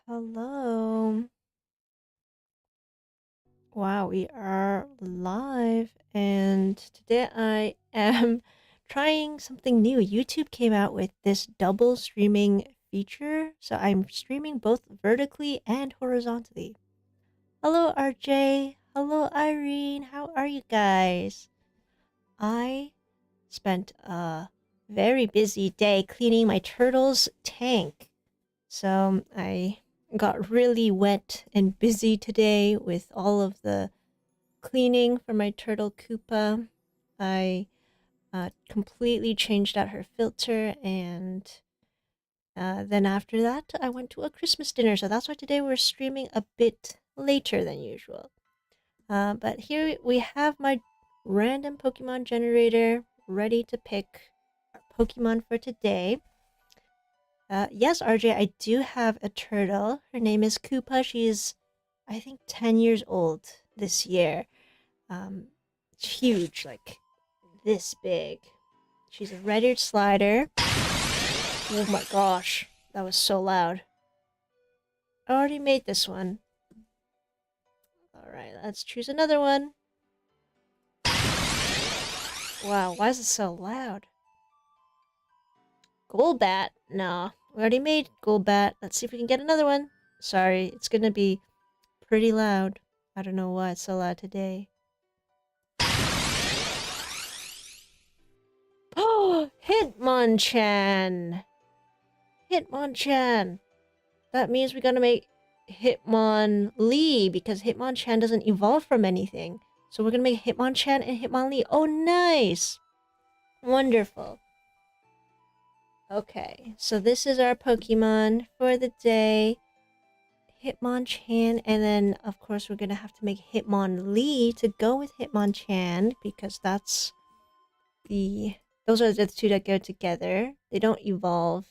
Hello. Wow, we are live, and today I am trying something new. YouTube came out with this double streaming feature, so I'm streaming both vertically and horizontally. Hello, RJ. Hello, Irene. How are you guys? I spent a very busy day cleaning my turtle's tank. So I got really wet and busy today with all of the cleaning for my turtle Koopa. I completely changed out her filter, and then after that, I went to a Christmas dinner. So that's why today we're streaming a bit later than usual. But here we have my random Pokemon generator ready to pick our Pokemon for today. Yes, RJ, I do have a turtle. Her name is Koopa. She's, I think, 10 years old this year. It's huge, like this big. She's a red-eared slider. Oh my gosh, that was so loud. I already made this one. Alright, let's choose another one. Wow, why is it so loud? Golbat? No, we already made Golbat. Let's see if we can get another one. Sorry, it's gonna be pretty loud. I don't know why it's so loud today. Oh, Hitmonchan! Hitmonchan! That means we gotta make Hitmonlee because Hitmonchan doesn't evolve from anything. So we're gonna make Hitmonchan and Hitmonlee. Oh, nice! Wonderful. Okay, so this is our Pokemon for the day. Hitmonchan, and then of course we're gonna have to make Hitmonlee to go with Hitmonchan because those are the two that go together. They don't evolve.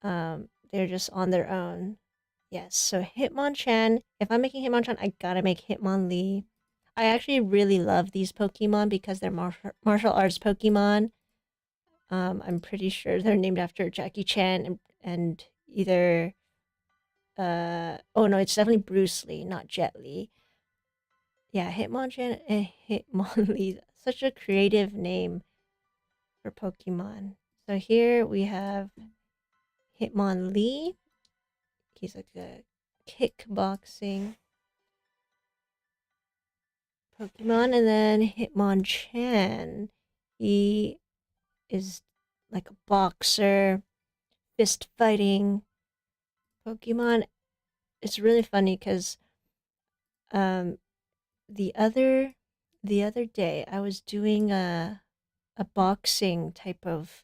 They're just on their own. Yes, so Hitmonchan. If I'm making Hitmonchan, I gotta make Hitmonlee. I actually really love these Pokemon because they're martial arts Pokemon. I'm pretty sure they're named after Jackie Chan and either oh no, it's definitely Bruce Lee, not Jet Li. Yeah, Hitmonchan and Hitmonlee. Such a creative name for Pokemon. So here we have Hitmonlee. He's like a kickboxing Pokemon, and then Hitmonchan. He is like a boxer, fist fighting Pokemon. It's really funny because um the other the other day I was doing a boxing type of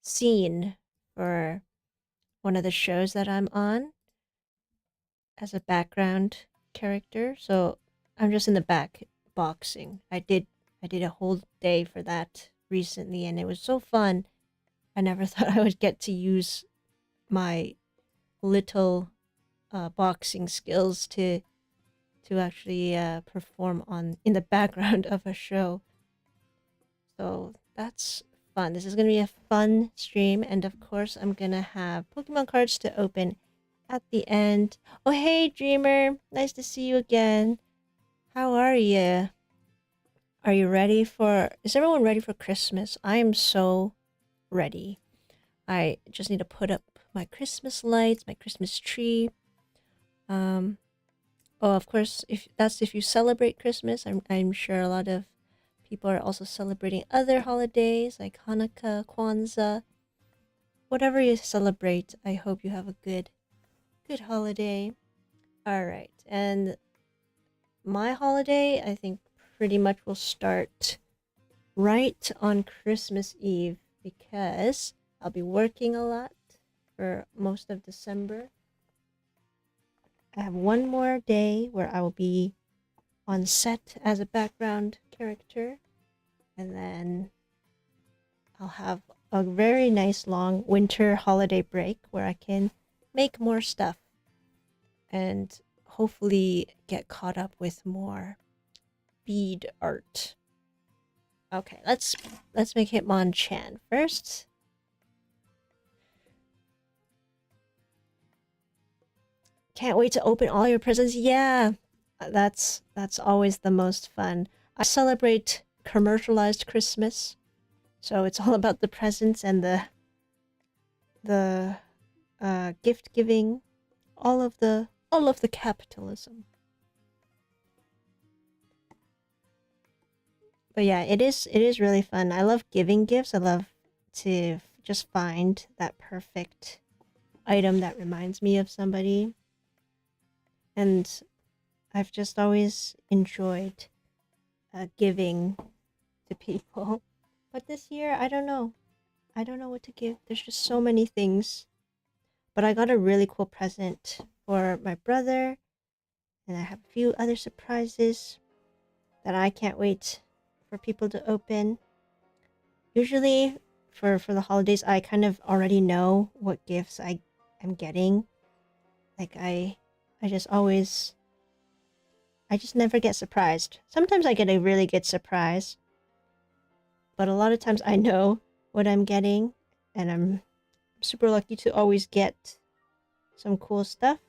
scene for one of the shows that I'm on as a background character. So I'm just in the back boxing. I did a whole day for that recently and it was so fun. I never thought I would get to use my little boxing skills to actually perform on in the background of a show. So that's fun. This is gonna be a fun stream, and of course, I'm gonna have Pokemon cards to open at the end. Oh, hey, Dreamer! Nice to see you again. How are you? Are you ready for? Is everyone ready for Christmas? I am so ready. I just need to put up my Christmas lights, my Christmas tree. Um, oh, of course, if you celebrate Christmas, I'm sure a lot of people are also celebrating other holidays like Hanukkah, Kwanzaa, whatever you celebrate. I hope you have a good holiday. All right, and my holiday, I think, pretty much will start right on Christmas Eve because I'll be working a lot for most of December. I have one more day where I will be on set as a background character, and then I'll have a very nice long winter holiday break where I can make more stuff and hopefully get caught up with more bead art. Okay, let's make Hitmonchan first. Can't wait to open all your presents. Yeah, that's always the most fun. I celebrate commercialized Christmas, so it's all about the presents and the gift giving, all of the capitalism. But yeah, it is really fun. I love giving gifts. I love to just find that perfect item that reminds me of somebody. And I've just always enjoyed giving to people. But this year, I don't know. I don't know what to give. There's just so many things. But I got a really cool present for my brother. And I have a few other surprises that I can't wait for people to open. Usually, for the holidays, I kind of already know what gifts I am getting. Like, I just always... I just never get surprised. Sometimes I get a really good surprise. But a lot of times I know what I'm getting. And I'm super lucky to always get some cool stuff.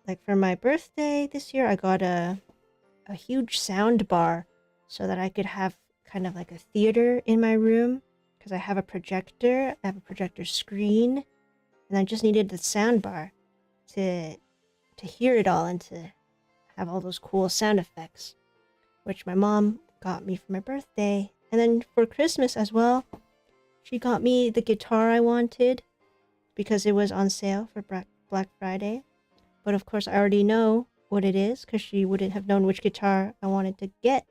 Like for my birthday this year, I got a huge sound bar so that I could have kind of like a theater in my room. Because I have a projector. I have a projector screen. And I just needed the sound bar to hear it all and to have all those cool sound effects, which my mom got me for my birthday. And then for Christmas as well, she got me the guitar I wanted because it was on sale for Black Friday. But of course, I already know what it is because she wouldn't have known which guitar I wanted to get.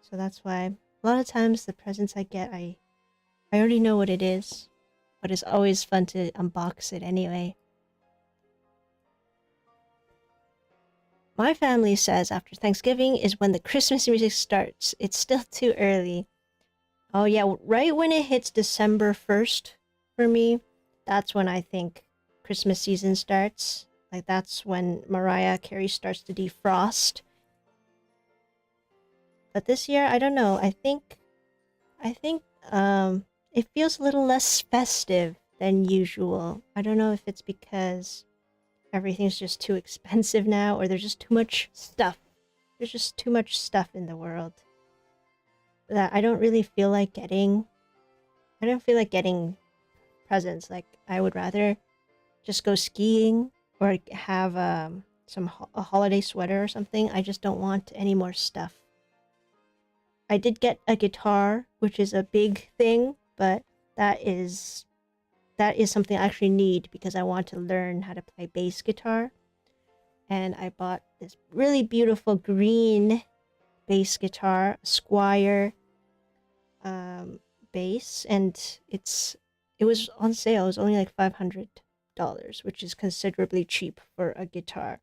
So that's why a lot of times the presents I get, I already know what it is. But it's always fun to unbox it anyway. My family says after Thanksgiving is when the Christmas music starts. It's still too early. Oh yeah, right when it hits December 1st for me, that's when I think Christmas season starts. Like that's when Mariah Carey starts to defrost. But this year, I don't know. I think it feels a little less festive than usual. I don't know if it's because everything's just too expensive now, or there's just too much stuff. There's just too much stuff in the world that I don't really feel like getting. I don't feel like getting presents. Like I would rather just go skiing or have a holiday sweater or something. I just don't want any more stuff. I did get a guitar, which is a big thing, but that is something I actually need because I want to learn how to play bass guitar. And I bought this really beautiful green bass guitar, Squire bass, and it was on sale. It was only like $500, which is considerably cheap for a guitar.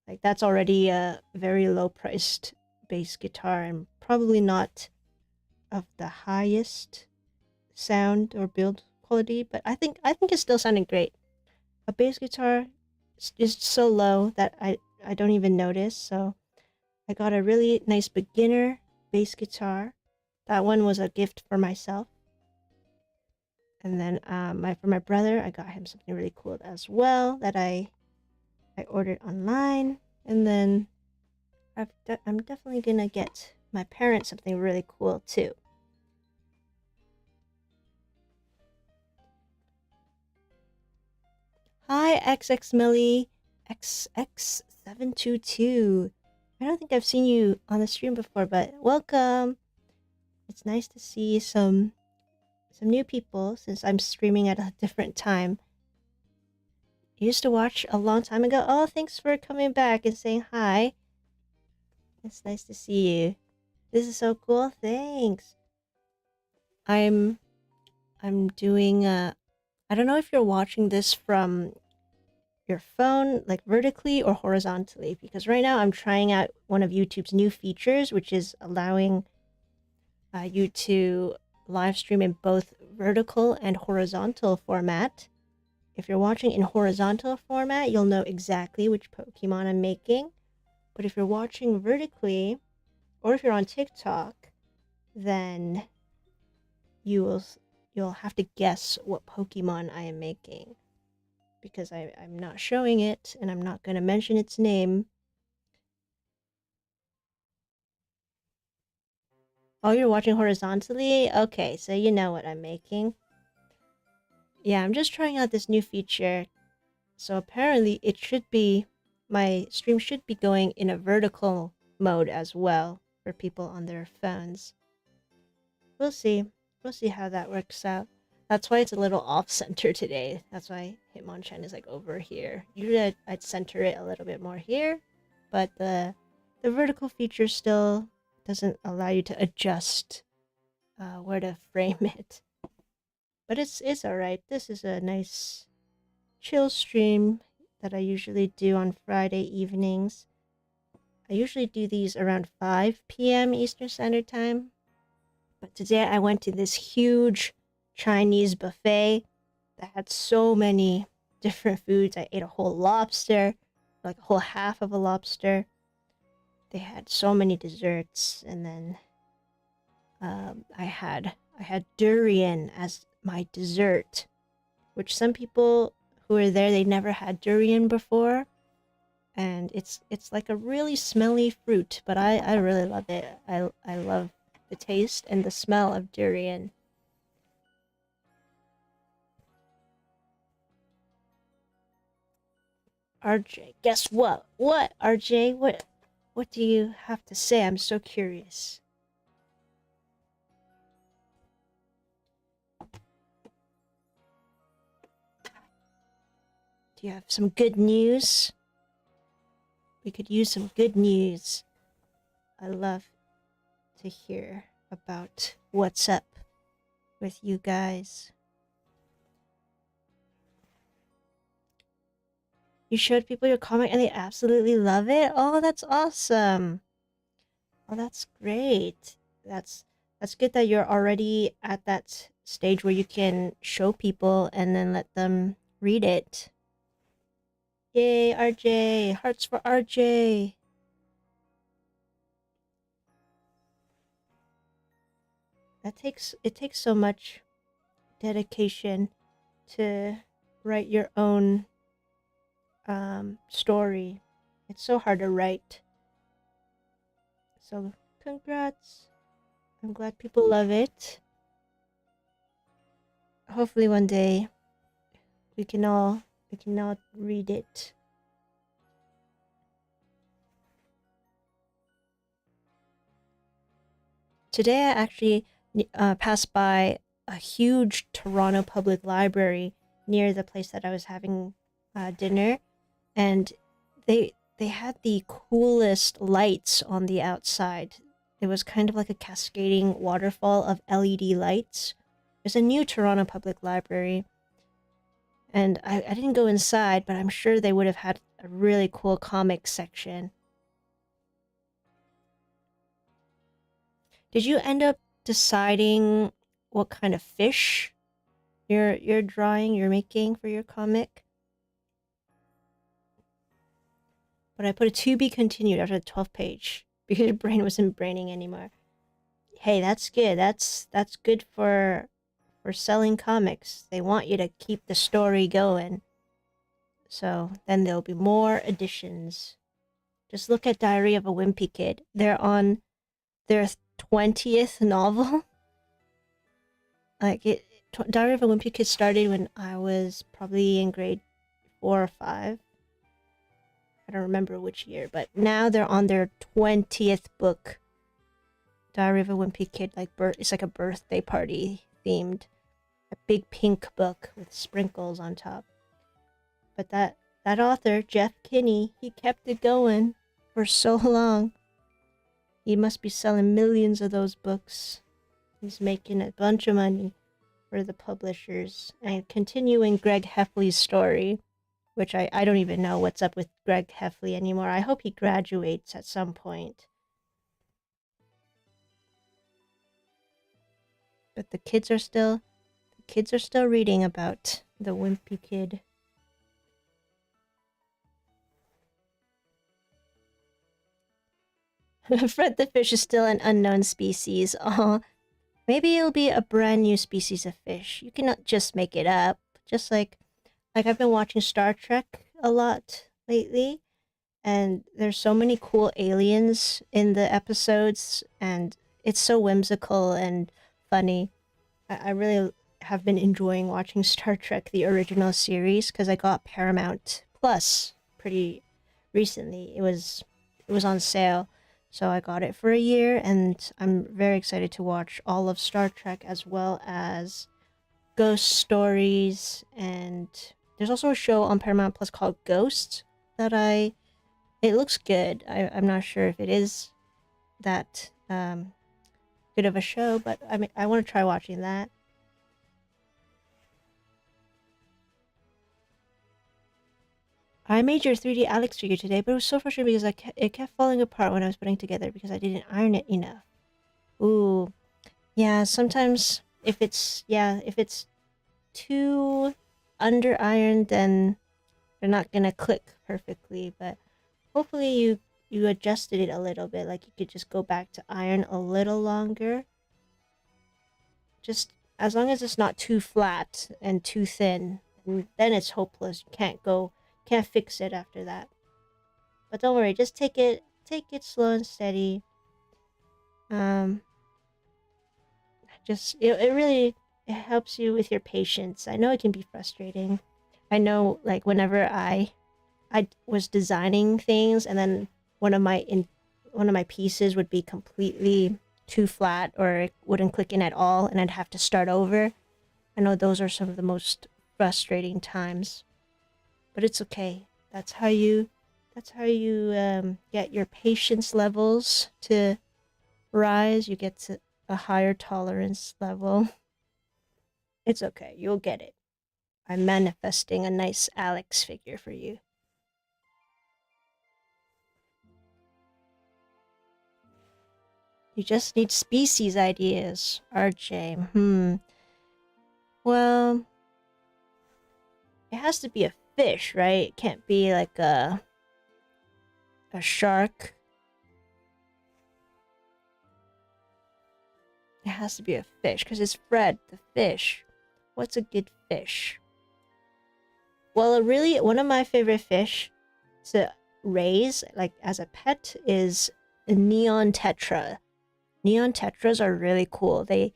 Like that's already a very low priced bass guitar and probably not of the highest sound or build quality, but I think it still sounded great. A bass guitar is so low that I don't even notice. So I got a really nice beginner bass guitar. That one was a gift for myself. And then for my brother, I got him something really cool as well that I ordered online. And then I'm definitely gonna get my parents something really cool too. Hi, XXMillie, XX722. I don't think I've seen you on the stream before, but welcome. It's nice to see some new people since I'm streaming at a different time. You used to watch a long time ago. Oh, thanks for coming back and saying hi. It's nice to see you. This is so cool. Thanks. I'm doing I don't know if you're watching this from your phone, like vertically or horizontally, because right now I'm trying out one of YouTube's new features, which is allowing you to live stream in both vertical and horizontal format. If you're watching in horizontal format, you'll know exactly which Pokemon I'm making. But if you're watching vertically, or if you're on TikTok, then you'll have to guess what Pokemon I am making. because I'm not showing it and I'm not going to mention its name. Oh, you're watching horizontally? Okay, so you know what I'm making. Yeah, I'm just trying out this new feature. So apparently it should be, my stream should be going in a vertical mode as well for people on their phones. We'll see. We'll see how that works out. That's why it's a little off-center today. That's why Hitmonchan is like over here. Usually I'd center it a little bit more here, but the vertical feature still doesn't allow you to adjust where to frame it. But it's alright. This is a nice chill stream that I usually do on Friday evenings. I usually do these around 5 p.m. Eastern Standard Time. But today I went to this huge Chinese buffet that had so many different foods. I ate a whole lobster, like a whole half of a lobster. They had so many desserts, and then I had durian as my dessert, which some people who were there, they never had durian before, and it's like a really smelly fruit, but I really love it. I love the taste and the smell of durian. RJ, guess what? What, RJ? What do you have to say? I'm so curious. Do you have some good news? We could use some good news. I love to hear about what's up with you guys. You showed people your comic and they absolutely love it? Oh, that's awesome. Oh, that's great. That's good that you're already at that stage where you can show people and then let them read it. Yay, RJ! Hearts for RJ! It takes so much dedication to write your own story. It's so hard to write. So congrats. I'm glad people love it. Hopefully one day we can all read it. Today I actually passed by a huge Toronto Public Library near the place that I was having dinner, and they had the coolest lights on the outside. It was kind of like a cascading waterfall of LED lights. There's a new Toronto Public Library, and I didn't go inside, but I'm sure they would have had a really cool comic section. Did you end up deciding what kind of fish you're drawing, you're making for your comic? But I put a to be continued after the 12th page because your brain wasn't braining anymore. Hey, that's good. That's good for selling comics. They want you to keep the story going. So then there'll be more editions. Just look at Diary of a Wimpy Kid. They're on their 20th novel. Diary of a Wimpy Kid started when I was probably in grade 4 or 5. I don't remember which year, but now they're on their 20th book. Diary of a Wimpy Kid, it's like a birthday party themed. A big pink book with sprinkles on top. But that author, Jeff Kinney, he kept it going for so long. He must be selling millions of those books. He's making a bunch of money for the publishers. And continuing Greg Heffley's story, which I don't even know what's up with Greg Heffley anymore. I hope he graduates at some point. But the kids are still reading about the Wimpy Kid. Fred the fish is still an unknown species. Oh, maybe it'll be a brand new species of fish. You cannot just make it up. Just like like I've been watching Star Trek a lot lately, and there's so many cool aliens in the episodes, and it's so whimsical and funny. I really have been enjoying watching Star Trek the original series because I got Paramount Plus pretty recently. It was on sale, so I got it for a year, and I'm very excited to watch all of Star Trek as well as Ghost Stories, and there's also a show on Paramount Plus called Ghost that I it looks good. I'm not sure if it is that good of a show, but I mean I want to try watching that. I made your 3D Alex figure today, but it was so frustrating because it kept falling apart when I was putting it together because I didn't iron it enough. Ooh, yeah. Sometimes if it's too under ironed, then they're not gonna click perfectly. But hopefully you adjusted it a little bit. Like you could just go back to iron a little longer. Just as long as it's not too flat and too thin, then it's hopeless. You can't fix it after that. But don't worry, just take it slow and steady. Um, just it really it helps you with your patience. I know it can be frustrating. I know, like whenever I was designing things, and then one of my pieces would be completely too flat or it wouldn't click in at all, and I'd have to start over. I know those are some of the most frustrating times, but it's okay. That's how you get your patience levels to rise. You get to a higher tolerance level. It's okay. You'll get it. I'm manifesting a nice Alex figure for you. You just need species ideas, RJ. Well, it has to be a fish, right? It can't be like a shark. It has to be a fish because it's Fred the fish. What's a good fish? Well, really, one of my favorite fish to raise, like as a pet, is a neon tetra. Neon tetras are really cool. They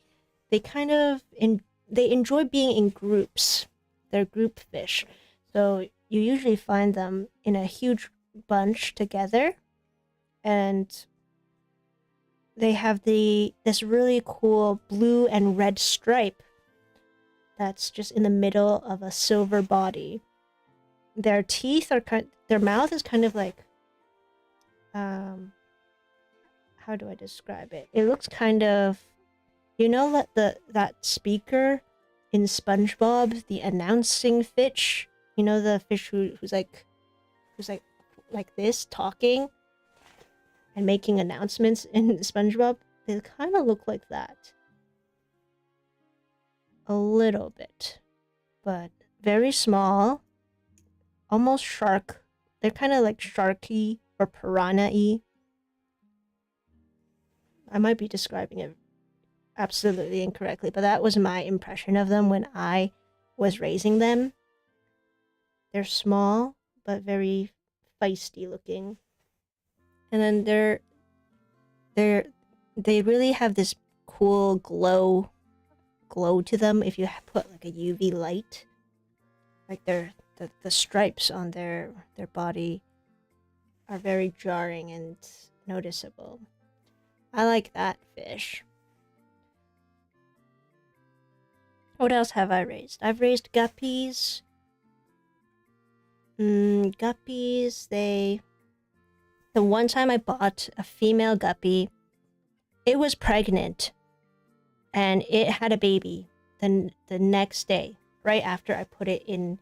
kind of they enjoy being in groups. They're group fish, so you usually find them in a huge bunch together, and they have this really cool blue and red stripe that's just in the middle of a silver body. Their teeth are their mouth is kind of like how do I describe it? It looks kind of, that speaker in SpongeBob, the announcing fish. You know, the fish who's like this, talking and making announcements in SpongeBob. They kind of look like that. A little bit. But very small. Almost shark. They're kind of like sharky or piranha-y. I might be describing it absolutely incorrectly, but that was my impression of them when I was raising them. They're small, but very feisty looking. And then they really have this cool glow to them if you put like a UV light. Like the stripes on their body are very jarring and noticeable. I like that fish. What else have I raised? I've raised guppies. Guppies, the one time I bought a female guppy, it was pregnant and it had a baby the next day, right after I put it in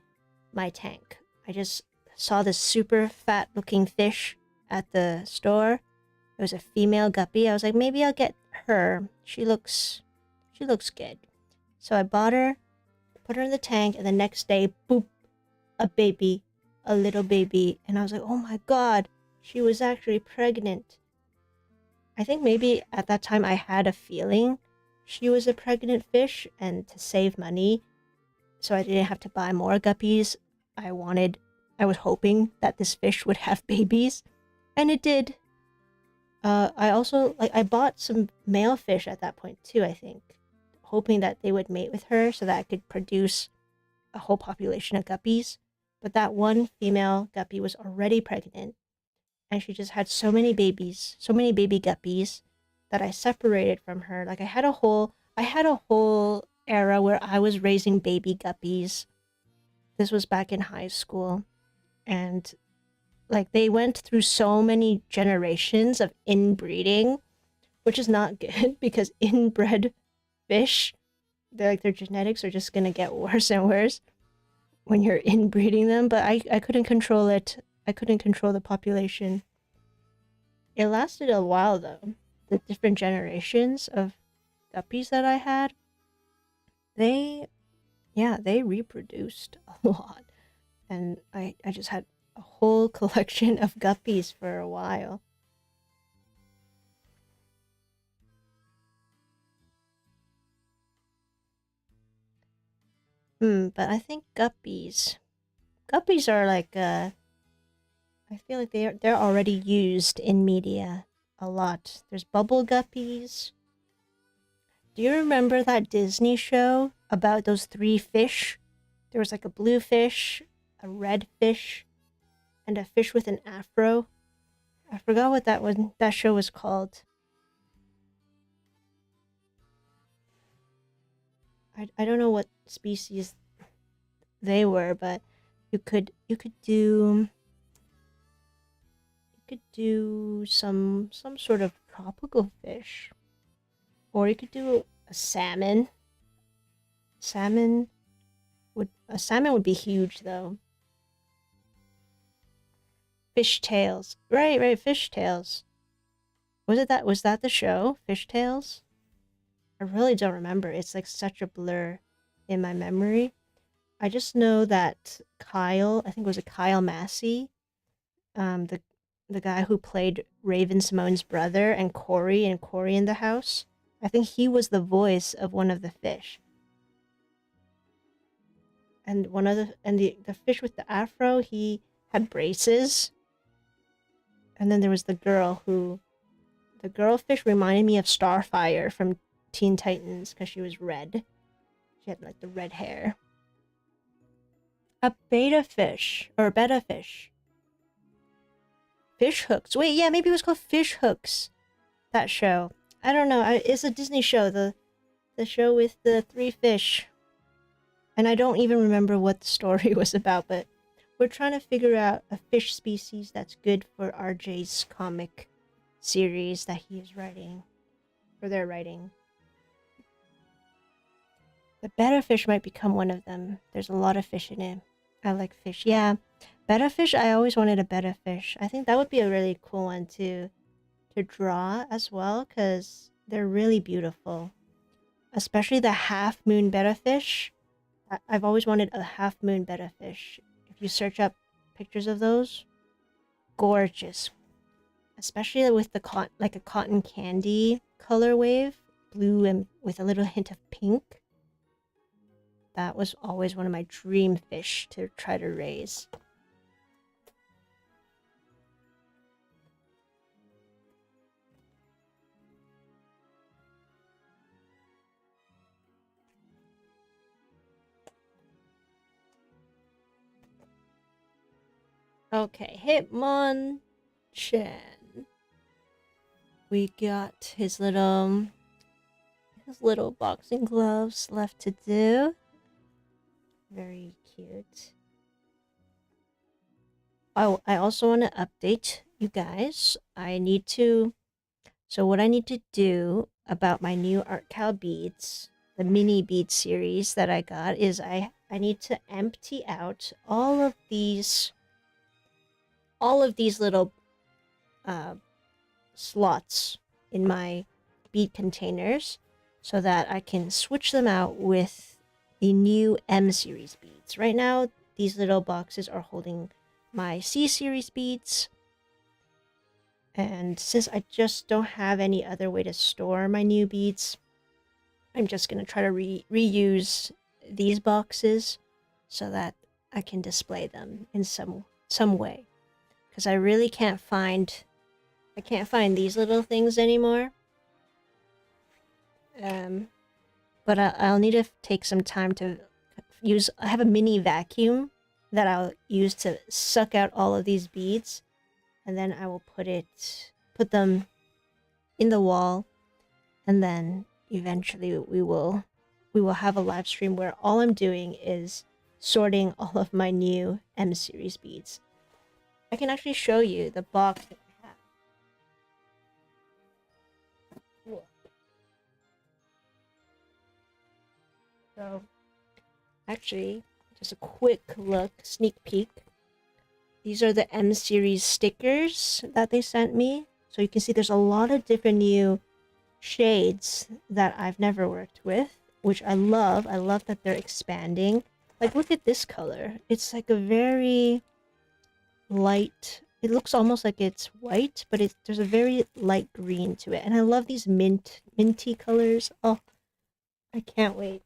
my tank. I just saw this super fat looking fish at the store. It was a female guppy. I was like, maybe I'll get her. She looks good. So I bought her, put her in the tank, and the next day, boop, a little baby. And I was like, oh my god, she was actually pregnant. I think maybe at that time I had a feeling she was a pregnant fish, and to save money, so I didn't have to buy more guppies, I was hoping that this fish would have babies, and it did. I also, like, I bought some male fish at that point too, I think, hoping that they would mate with her so that I could produce a whole population of guppies. But that one female guppy was already pregnant, and she just had so many babies, so many baby guppies, that I separated from her. Like, I had a whole era where I was raising baby guppies. This was back in high school, and like, they went through so many generations of inbreeding, which is not good because inbred fish, their genetics are just gonna get worse and worse when you're inbreeding them. But I couldn't control it. I couldn't control the population. It lasted a while though. The different generations of guppies that I had, they reproduced a lot. And I just had a whole collection of guppies for a while. But I think guppies are like I feel like they're already used in media a lot. There's bubble guppies. Do you remember that Disney show about those 3 fish? There was like a blue fish, a red fish, and a fish with an afro. I forgot what that show was called. I don't know what species they were, but you could do some sort of tropical fish, or you could do a salmon. A salmon would be huge though. Fish tails, right, fish tails. Was that the show, Fish Tales? I really don't remember. It's like such a blur in my memory. I just know that Kyle, I think it was a Kyle Massey, the guy who played Raven Simone's brother, and Corey in the House. I think he was the voice of one of the fish. And the fish with the afro, he had braces. And then there was the girl fish reminded me of Starfire from Teen Titans because she was red. She had like the red hair. A beta fish or a betta fish. Fish hooks. Wait, yeah, maybe it was called Fish Hooks. That show. I don't know. It's a Disney show. The show with the 3 fish. And I don't even remember what the story was about, but we're trying to figure out a fish species that's good for RJ's comic series that he is writing. Or they're writing. The betta fish might become one of them. There's a lot of fish in it. I like fish. Yeah. Betta fish, I always wanted a betta fish. I think that would be a really cool one to draw as well, because they're really beautiful. Especially the half moon betta fish. I've always wanted a half moon betta fish. If you search up pictures of those, gorgeous. Especially with the like a cotton candy color wave, blue and with a little hint of pink. That was always one of my dream fish to try to raise. Okay, Hitmonchan. We got his little boxing gloves left to do. Very cute. Oh, I also want to update you guys. So what I need to do about my new artkal beads, the mini bead series that I got, is I need to empty out all of these little slots in my bead containers so that I can switch them out with the new M series beads. Right now, these little boxes are holding my C series beads. And since I just don't have any other way to store my new beads, I'm just going to try to reuse these boxes so that I can display them in some way. Because I really can't find these little things anymore. But I'll need to take some time to use. I have a mini vacuum that I'll use to suck out all of these beads, and then I will put them in the wall, and then eventually we will have a live stream where all I'm doing is sorting all of my new M series beads. I can actually show you the box that I have. Cool. So, actually, just a quick look, sneak peek. These are the M series stickers that they sent me. So you can see there's a lot of different new shades that I've never worked with, which I love. I love that they're expanding. Like, look at this color. It's like a very light, it looks almost like it's white, but there's a very light green to it. And I love these minty colors. Oh, I can't wait.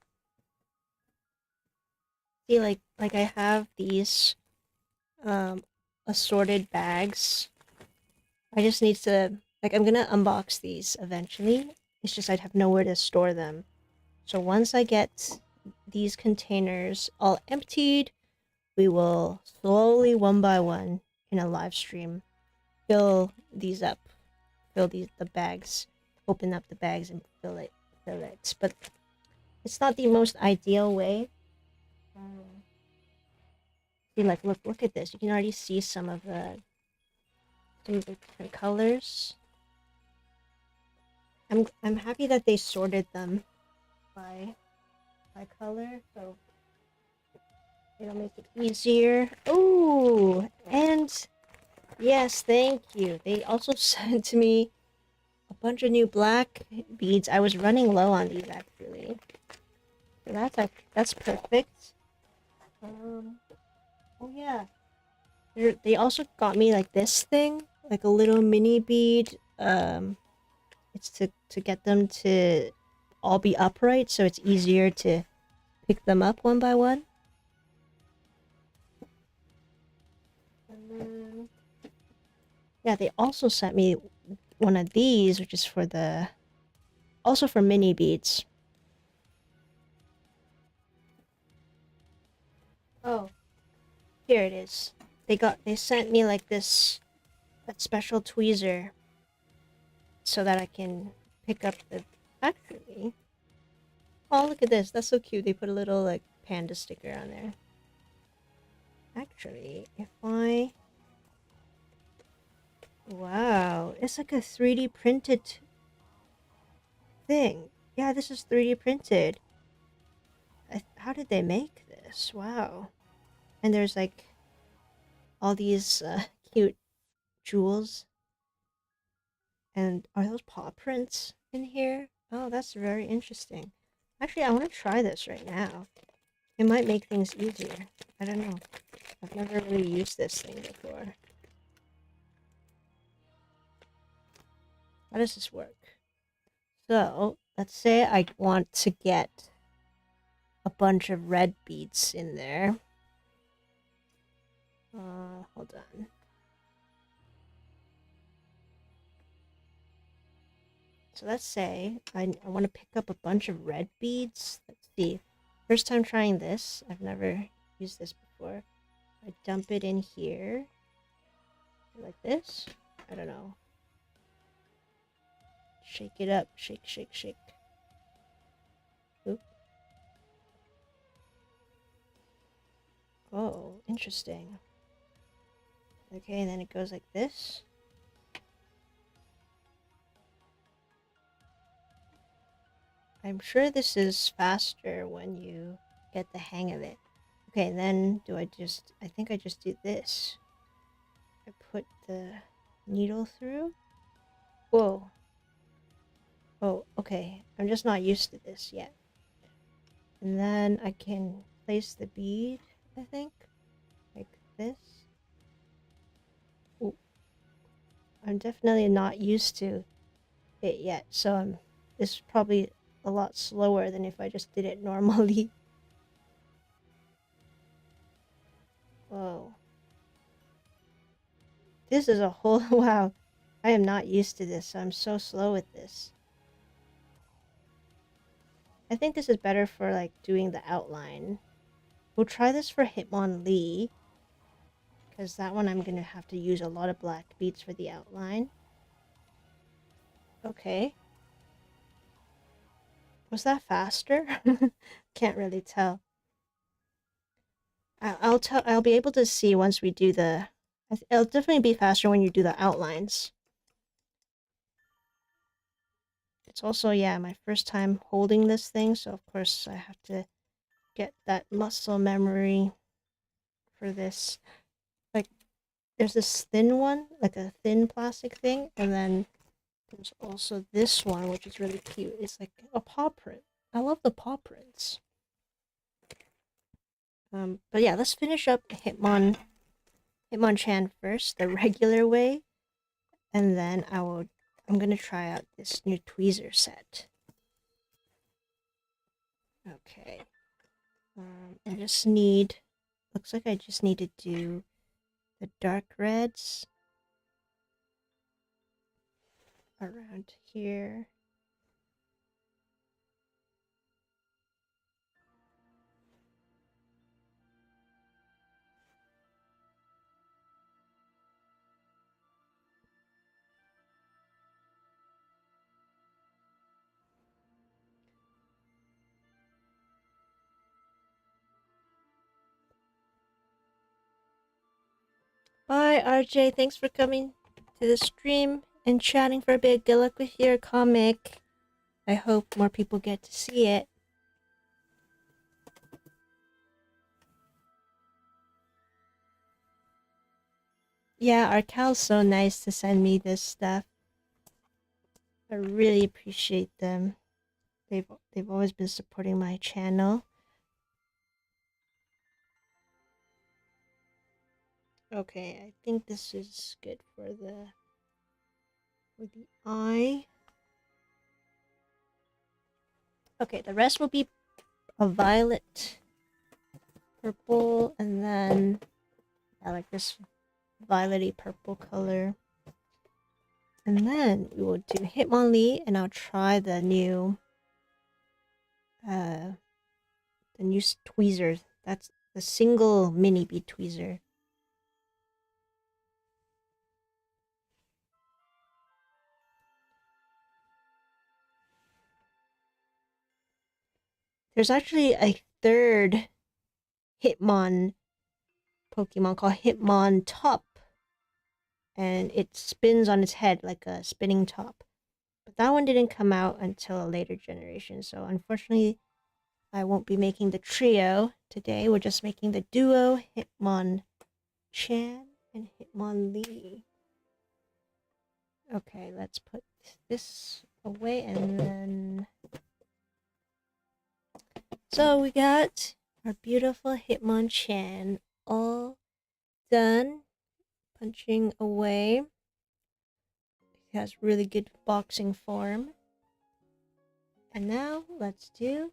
See, like I have these assorted bags. I just need to, like, I'm gonna unbox these eventually. It's just I'd have nowhere to store them. So once I get these containers all emptied, we will slowly, one by one, in a live stream, fill these up. Fill the bags. Open up the bags and fill it. But it's not the most ideal way. See, like, look at this. You can already see some of the different colors. I'm happy that they sorted them by color, so it'll make it easier. Oh, and yes, thank you. They also sent me a bunch of new black beads. I was running low on these actually, so that's perfect. Oh yeah, they also got me like this thing, like a little mini bead. It's to get them to all be upright, so it's easier to pick them up one by one. And then, yeah, they also sent me one of these, which is for also for mini beads. Oh, here it is. They sent me like that special tweezer so that I can pick up the, actually, oh, look at this. That's so cute. They put a little like panda sticker on there. Actually, if I, wow, it's like a 3D printed thing. Yeah, this is 3D printed. How did they make this? Wow. And there's like all these cute jewels. And are those paw prints in here? Oh, that's very interesting. Actually, I want to try this right now. It might make things easier. I don't know. I've never really used this thing before. How does this work? So, let's say I want to get a bunch of red beads in there. Hold on. So let's say I want to pick up a bunch of red beads. Let's see. First time trying this. I've never used this before. I dump it in here. Like this. I don't know. Shake it up. Shake, shake, shake. Oop. Oh, interesting. Okay, and then it goes like this. I'm sure this is faster when you get the hang of it. Okay, then I think I just do this. I put the needle through. Whoa. Oh, okay. I'm just not used to this yet. And then I can place the bead, I think. Like this. Ooh. I'm definitely not used to it yet, so this is probably a lot slower than if I just did it normally. Whoa. This is a whole... Wow. I am not used to this. I'm so slow with this. I think this is better for, like, doing the outline. We'll try this for Hitmonlee. Because that one I'm going to have to use a lot of black beads for the outline. Okay. Was that faster? Can't really tell. I'll be able to see once we do the... It'll definitely be faster when you do the outlines. It's also, yeah, my first time holding this thing, so of course I have to get that muscle memory for this. Like, there's this thin one, like a thin plastic thing, and then there's also this one, which is really cute. It's like a paw print. I love the paw prints. But yeah, let's finish up Hitmonchan first, the regular way, and then I'm gonna try out this new tweezer set. Okay. I just need... Looks like I just need to do the dark reds around here. Bye, RJ. Thanks for coming to the stream and chatting for a bit. Good luck with your comic. I hope more people get to see it. Yeah, artkal's so nice to send me this stuff. I really appreciate them. They've always been supporting my channel. Okay, I think this is good for the eye. Okay, the rest will be a violet, purple, and then I like this violety purple color. And then we will do Hitmonlee, and I'll try the new tweezers. That's the single mini bead tweezer. There's actually a third Hitmon Pokemon called Hitmon Top, and it spins on its head like a spinning top. But that one didn't come out until a later generation, so unfortunately I won't be making the trio today. We're just making the duo, Hitmonchan and Hitmonlee. Okay, let's put this away and then... So we got our beautiful Hitmonchan all done, punching away. It has really good boxing form. And now let's do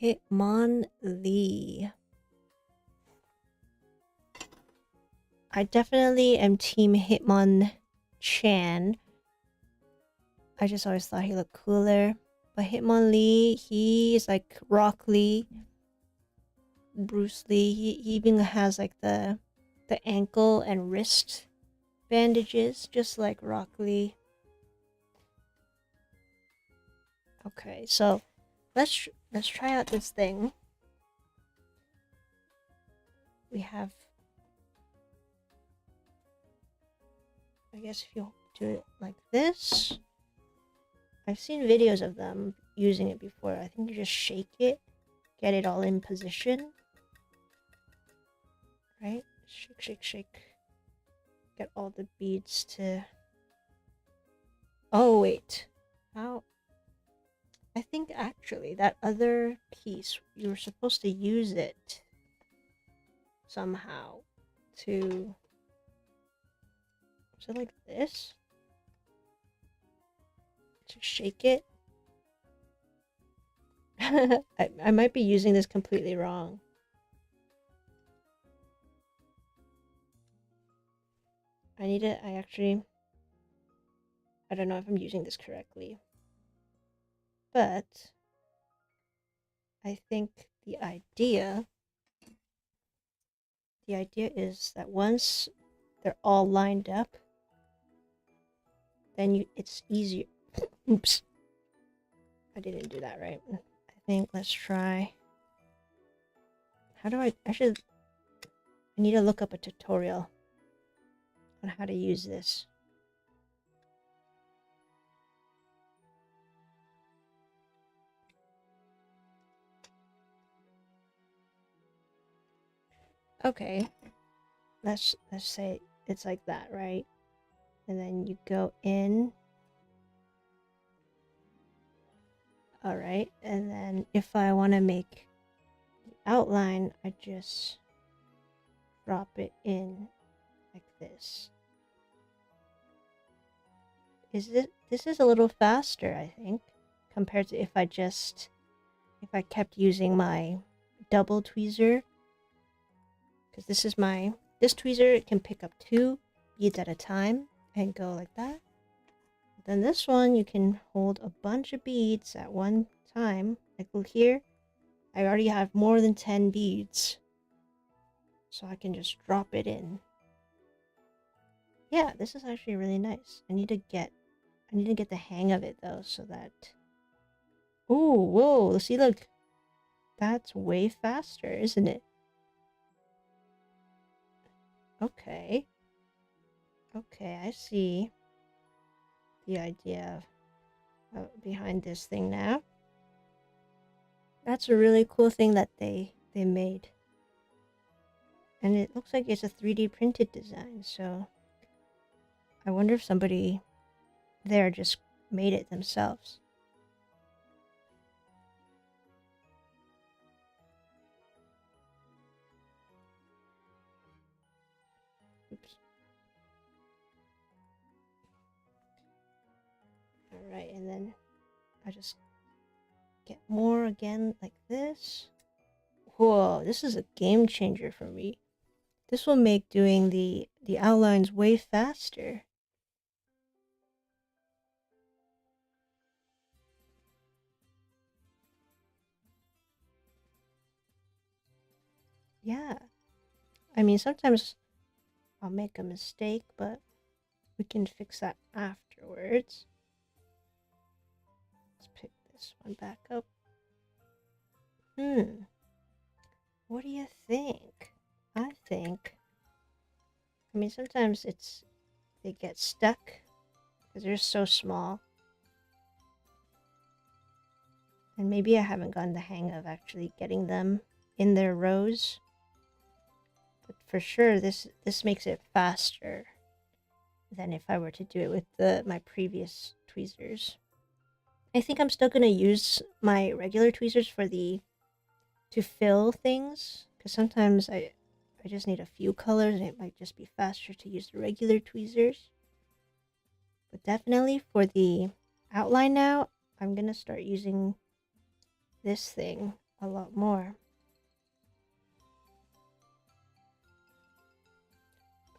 Hitmonlee. I definitely am team Hitmonchan. I just always thought he looked cooler. But Hitmonlee, he is like Rock Lee, Bruce Lee. He even has like the ankle and wrist bandages, just like Rock Lee. Okay, so let's try out this thing. We have... I guess if you do it like this... I've seen videos of them using it before. I think you just shake it, get it all in position. Right? Shake, shake, shake. Get all the beads to... Oh, wait. How? I think actually that other piece, you were supposed to use it somehow to... Is it like this? To shake it. I might be using this completely wrong. I don't know if I'm using this correctly. But I think the idea is that once they're all lined up, then it's easier. Oops. I didn't do that right. I think let's try. How do I need to look up a tutorial on how to use this. Okay. Let's say it's like that, right? And then you go in. Alright, and then if I want to make the outline, I just drop it in like this. This is a little faster, I think, compared to if I kept using my double tweezer. Because this tweezer, it can pick up 2 beads at a time and go like that. Then this one, you can hold a bunch of beads at one time. Like look here, I already have more than 10 beads. So I can just drop it in. Yeah, this is actually really nice. I need to get the hang of it though, so that... Ooh, whoa, see, look. That's way faster, isn't it? Okay. Okay, I see the idea behind this thing now. That's a really cool thing that they made. And it looks like it's a 3D printed design, so I wonder if somebody there just made it themselves. Oops. Alright, and then I just get more again like this. Whoa, this is a game changer for me. This will make doing the outlines way faster. Yeah. I mean, sometimes I'll make a mistake, but we can fix that afterwards. Let's pick this one back up. What do you think? I mean, sometimes they get stuck because they're so small. And maybe I haven't gotten the hang of actually getting them in their rows. But for sure, this makes it faster than if I were to do it with my previous tweezers. I think I'm still going to use my regular tweezers to fill things, because sometimes I just need a few colors and it might just be faster to use the regular tweezers. But definitely for the outline now, I'm going to start using this thing a lot more.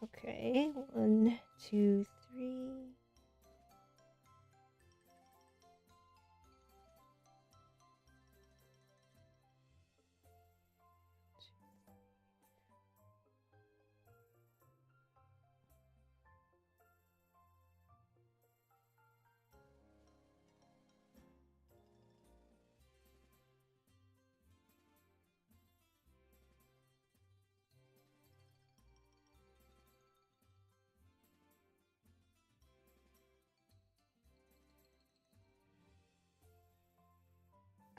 Okay, 1, 2, 3.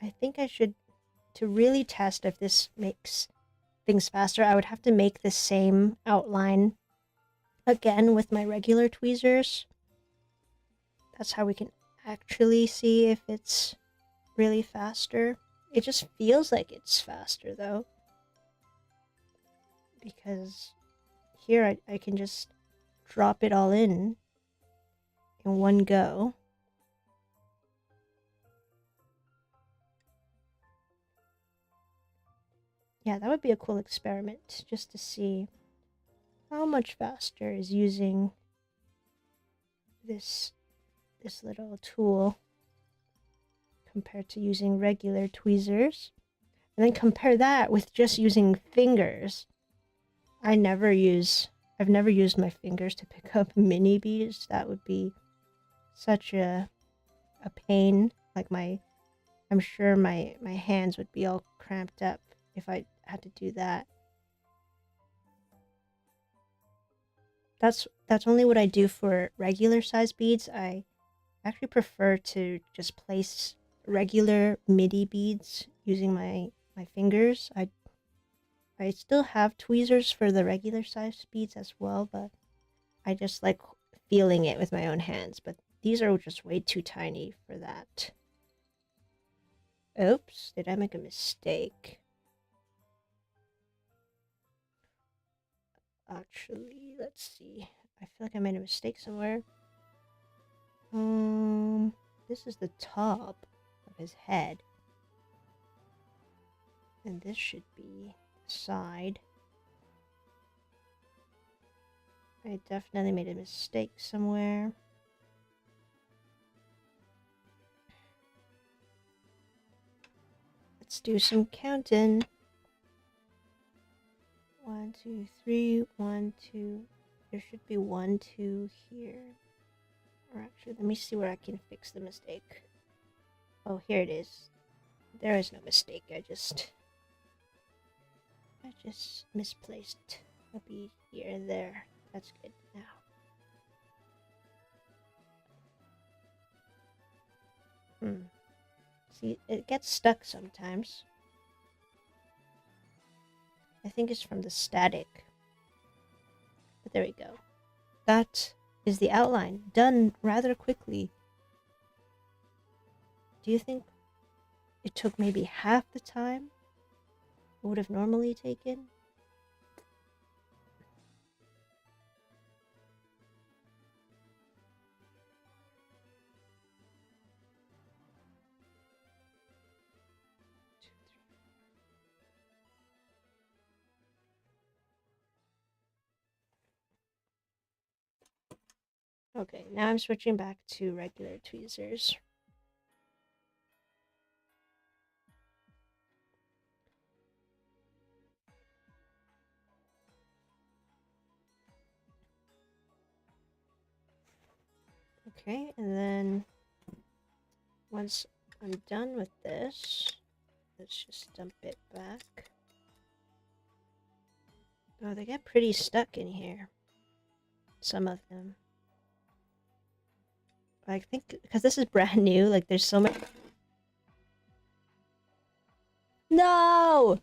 I think I should, to really test if this makes things faster, I would have to make the same outline again with my regular tweezers. That's how we can actually see if it's really faster. It just feels like it's faster though, because here I can just drop it all in one go. Yeah, that would be a cool experiment, just to see how much faster is using this little tool compared to using regular tweezers. And then compare that with just using fingers. I've never used my fingers to pick up mini beads. That would be such a pain. Like I'm sure my hands would be all cramped up if I had to do that. That's only what I do for regular size beads. I actually prefer to just place regular MIDI beads using my fingers. I still have tweezers for the regular size beads as well, but I just like feeling it with my own hands. But these are just way too tiny for that. Oops, did I make a mistake? Actually, let's see. I feel like I made a mistake somewhere. This is the top of his head. And this should be the side. I definitely made a mistake somewhere. Let's do some counting. 1, 2, 3, 1, 2. There should be 1, 2 here. Or actually, let me see where I can fix the mistake. Oh, here it is. There is no mistake. I just misplaced a bead here and there. That's good now. See, it gets stuck sometimes. I think it's from the static. But there we go. That is the outline. Done rather quickly. Do you think it took maybe half the time it would have normally taken? Okay, now I'm switching back to regular tweezers. Okay, and then once I'm done with this, let's just dump it back. Oh, they get pretty stuck in here. Some of them. I think because this is brand new, like there's so much. No!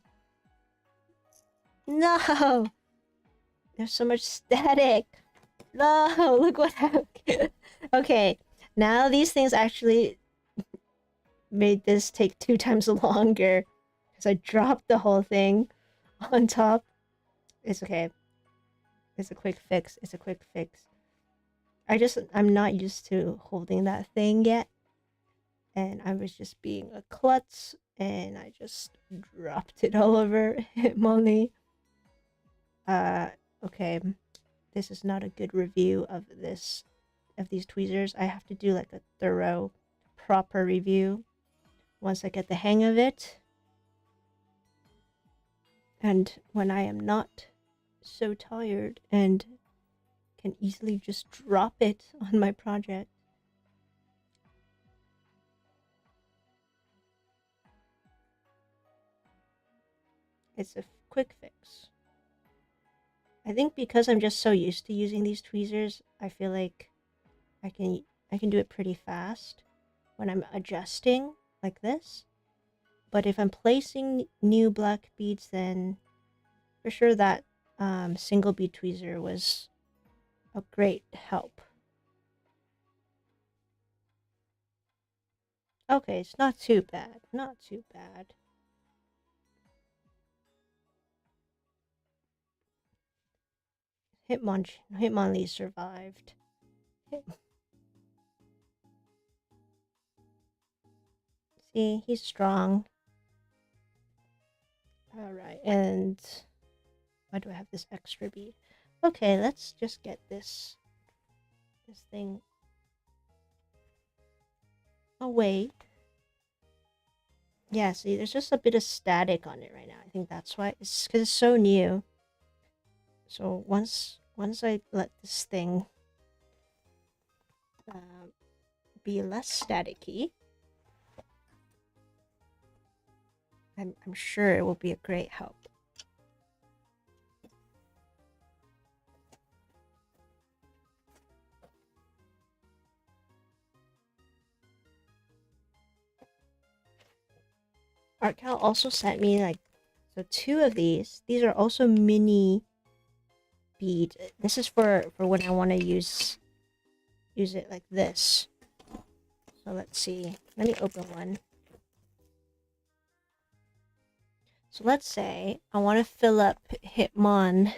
No! There's so much static. No, look what happened. Okay, now these things actually made this take 2 times longer because I dropped the whole thing on top. It's okay. It's a quick fix. It's a quick fix. I'm not used to holding that thing yet. And I was just being a klutz and I just dropped it all over Hitmonlee. Okay. This is not a good review of these tweezers. I have to do like a thorough, proper review once I get the hang of it. And when I am not so tired and can easily just drop it on my project. It's a quick fix. I think because I'm just so used to using these tweezers, I feel like I can do it pretty fast when I'm adjusting like this. But if I'm placing new black beads, then for sure that single bead tweezer was a great help. Okay, it's not too bad. Not too bad. Hitmonlee survived. See, he's strong. Alright, and why do I have this extra bead? Okay, let's just get this thing away. Yeah, see, there's just a bit of static on it right now. I think that's why. It's because it's so new. So once I let this thing be less staticky, I'm sure it will be a great help. Artkal also sent me like, so 2 of these. These are also mini bead. This is for when I want to use it like this. So let's see. Let me open one. So let's say I want to fill up Hitmon.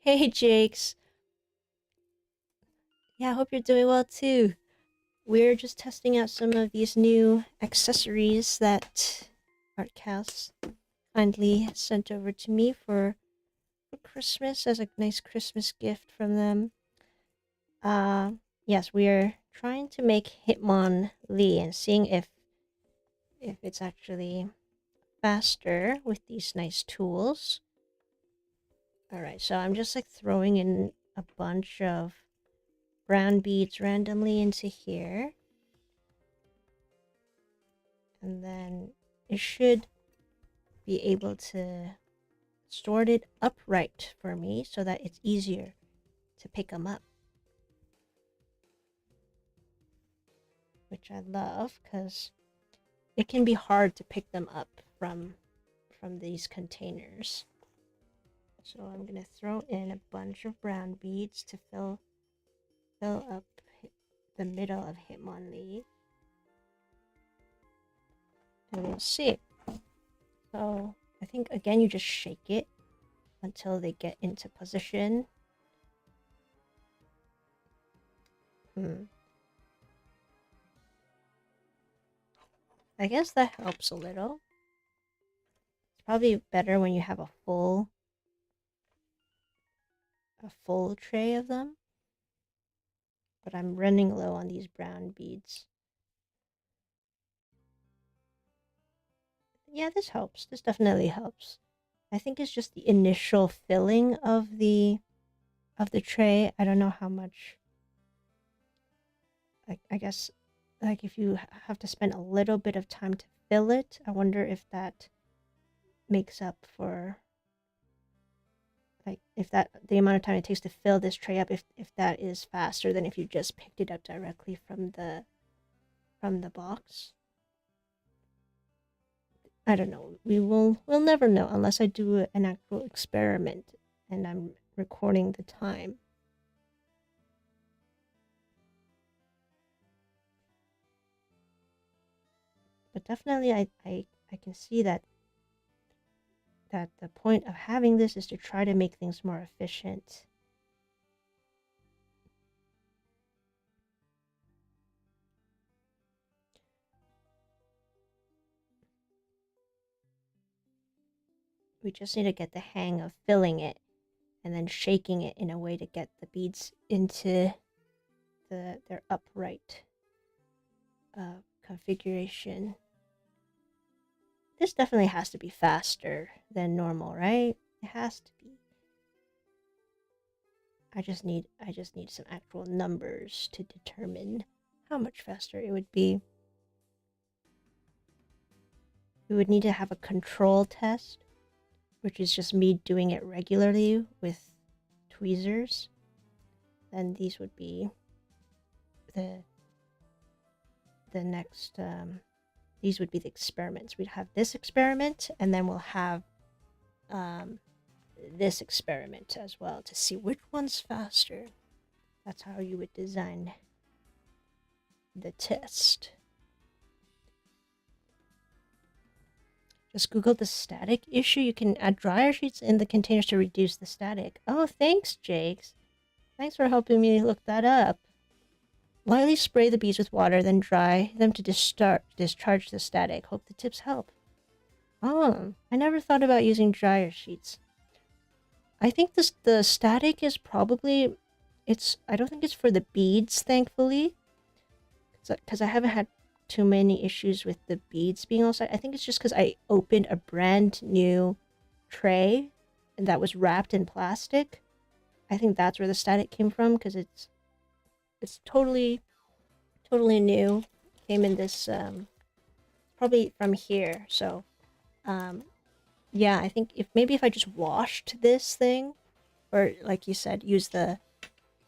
Hey, Jakes. Yeah, I hope you're doing well too. We're just testing out some of these new accessories that Artcast kindly sent over to me for Christmas as a nice Christmas gift from them. Yes, we are trying to make Hitmonlee and seeing if it's actually faster with these nice tools. Alright, so I'm just like throwing in a bunch of brown beads randomly into here. And then it should be able to sort it upright for me so that it's easier to pick them up. Which I love because it can be hard to pick them up from these containers. So I'm gonna throw in a bunch of brown beads to fill up the middle of Hitmonlee. And we'll see. So I think again you just shake it until they get into position. I guess that helps a little. It's probably better when you have a full tray of them. But I'm running low on these brown beads. Yeah, this helps. This definitely helps. I think it's just the initial filling of the tray. I don't know how much. I guess like if you have to spend a little bit of time to fill it, I wonder if that makes up for like if that the amount of time it takes to fill this tray up, if that is faster than if you just picked it up directly from the box. I don't know. We'll never know unless I do an actual experiment and I'm recording the time. But definitely I can see that the point of having this is to try to make things more efficient. We just need to get the hang of filling it and then shaking it in a way to get the beads into their upright configuration. This definitely has to be faster than normal, right? It has to be. I just need some actual numbers to determine how much faster it would be. We would need to have a control test, which is just me doing it regularly with tweezers. Then these would be the next these would be the experiments. We'd have this experiment and then we'll have this experiment as well to see which one's faster. That's how you would design the test. Just Google the static issue. You can add dryer sheets in the containers to reduce the static. Oh, thanks, Jakes. Thanks for helping me look that up. lightly spray the beads with water, then dry them to discharge the static. Hope the tips help. Oh, I never thought about using dryer sheets. I think the static is probably... I don't think it's for the beads, thankfully. Because I haven't had too many issues with the beads being outside. I think it's just because I opened a brand new tray and that was wrapped in plastic. I think that's where the static came from, because it's totally new. Came in this probably from here. So yeah, I think if I just washed this thing, or like you said, use the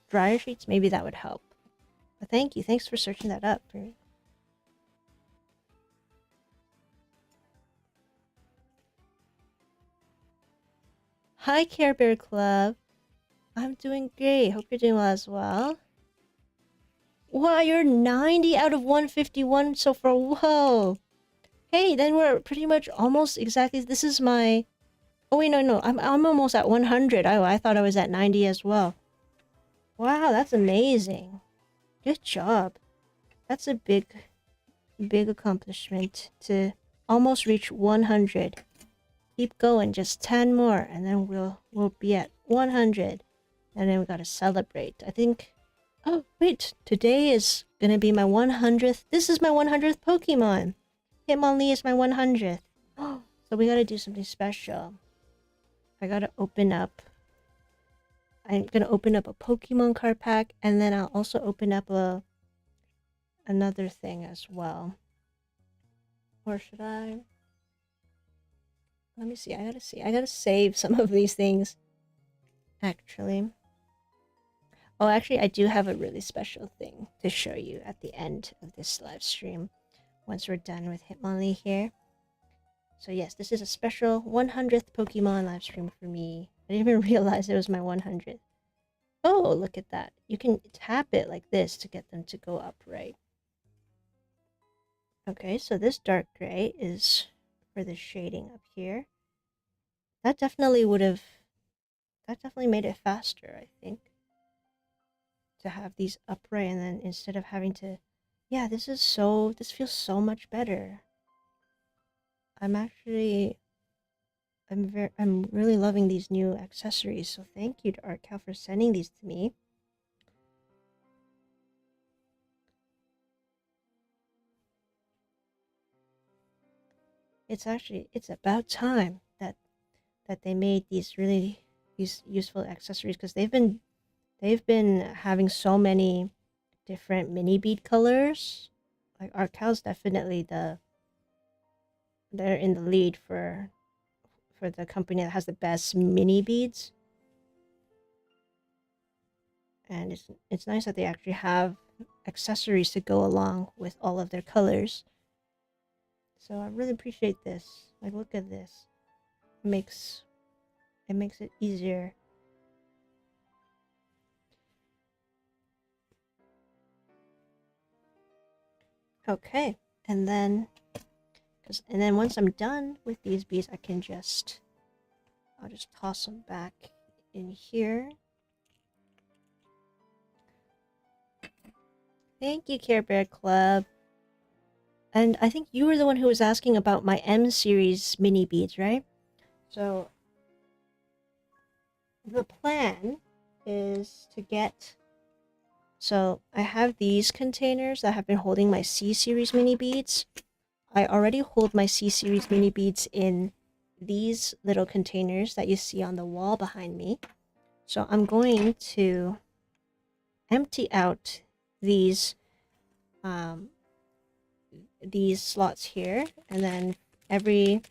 dryer sheets, maybe that would help. But thank you. Thanks for searching that up for me. Hi, Care Bear Club. I'm doing great. Hope you're doing well as well. Wow, you're 90 out of 151 so far. Whoa. Hey, then we're pretty much almost exactly... This is my... Oh, wait, no. I'm almost at 100. I thought I was at 90 as well. Wow, that's amazing. Good job. That's a big accomplishment to almost reach 100. Keep going, just 10 more, and then we'll be at 100. And then we gotta celebrate. I think... Oh, wait. Today is gonna be my 100th... This is my 100th Pokemon. Hitmonlee is my 100th. Oh, so we gotta do something special. I gotta open up... I'm gonna open up a Pokemon card pack, and then I'll also open up another thing as well. Or should I? Let me see. I gotta save some of these things. Actually. Oh, actually, I do have a really special thing to show you at the end of this live stream. Once we're done with Hitmonlee here. So yes, this is a special 100th Pokemon live stream for me. I didn't even realize it was my 100th. Oh, look at that. You can tap it like this to get them to go upright. Okay, so this dark gray is for the shading up here. That definitely made it faster, I think. To have these upright, and then instead of having to... Yeah, this feels so much better. I'm really loving these new accessories, so thank you to artkal for sending these to me. It's about time that they made these really useful accessories, because they've been having so many different mini bead colors. Like artkal's definitely they're in the lead for the company that has the best mini beads. And it's nice that they actually have accessories to go along with all of their colors. So I really appreciate this. Like, look at this. It makes it easier. Okay, and then once I'm done with these beads, I'll just toss them back in here. Thank you, Care Bear Club. And I think you were the one who was asking about my M series mini beads, right? So the plan is to get... So I have these containers that have been holding my C series mini beads. I already hold my C series mini beads in these little containers that you see on the wall behind me. So I'm going to empty out these slots here, and then every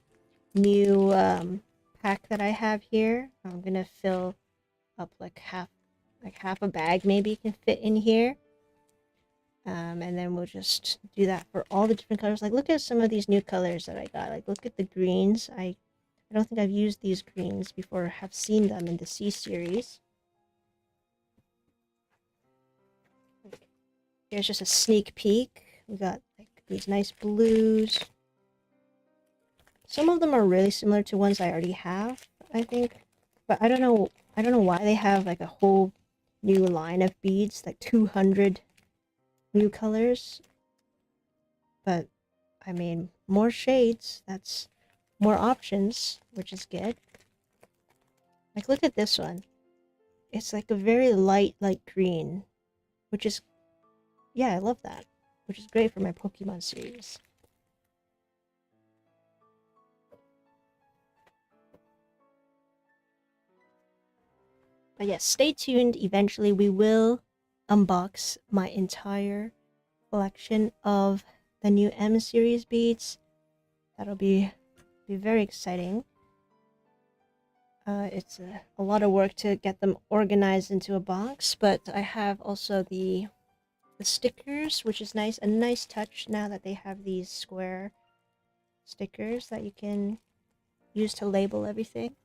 new pack that I have here, I'm gonna fill up like half a bag maybe can fit in here. And then we'll just do that for all the different colors. Like, look at some of these new colors that I got. Like, look at the greens. I don't think I've used these greens before, or have seen them in the C series. Here's just a sneak peek. We got like these nice blues. Some of them are really similar to ones I already have, I think. But I don't know why they have like a whole new line of beads, like 200 new colors, but I mean, more shades, that's more options, which is good. Like, look at this one. It's like a very light green, which is, yeah, I love that, which is great for my Pokemon series. But yes, stay tuned. Eventually, we will unbox my entire collection of the new M series beads. That'll be very exciting. It's a lot of work to get them organized into a box, but I have also the stickers, which is nice. A nice touch now that they have these square stickers that you can use to label everything.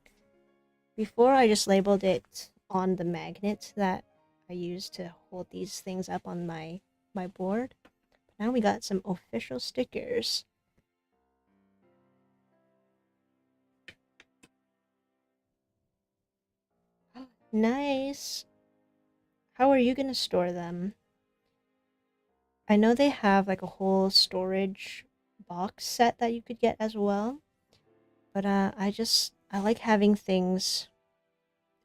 Before, I just labeled it on the magnet that I use to hold these things up on my board. Now we got some official stickers. Nice. How are you gonna store them? I know they have like a whole storage box set that you could get as well. But I like having things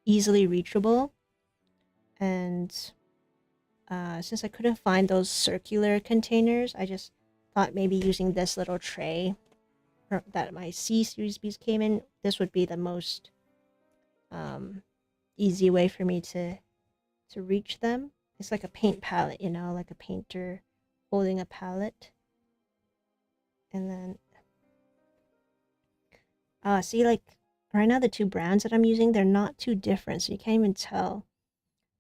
easily reachable. And since I couldn't find those circular containers, I just thought maybe using this little tray that my C series beads came in, this would be the most easy way for me to reach them. It's like a paint palette, you know, like a painter holding a palette. And then see, like right now the two browns that I'm using, they're not too different, so you can't even tell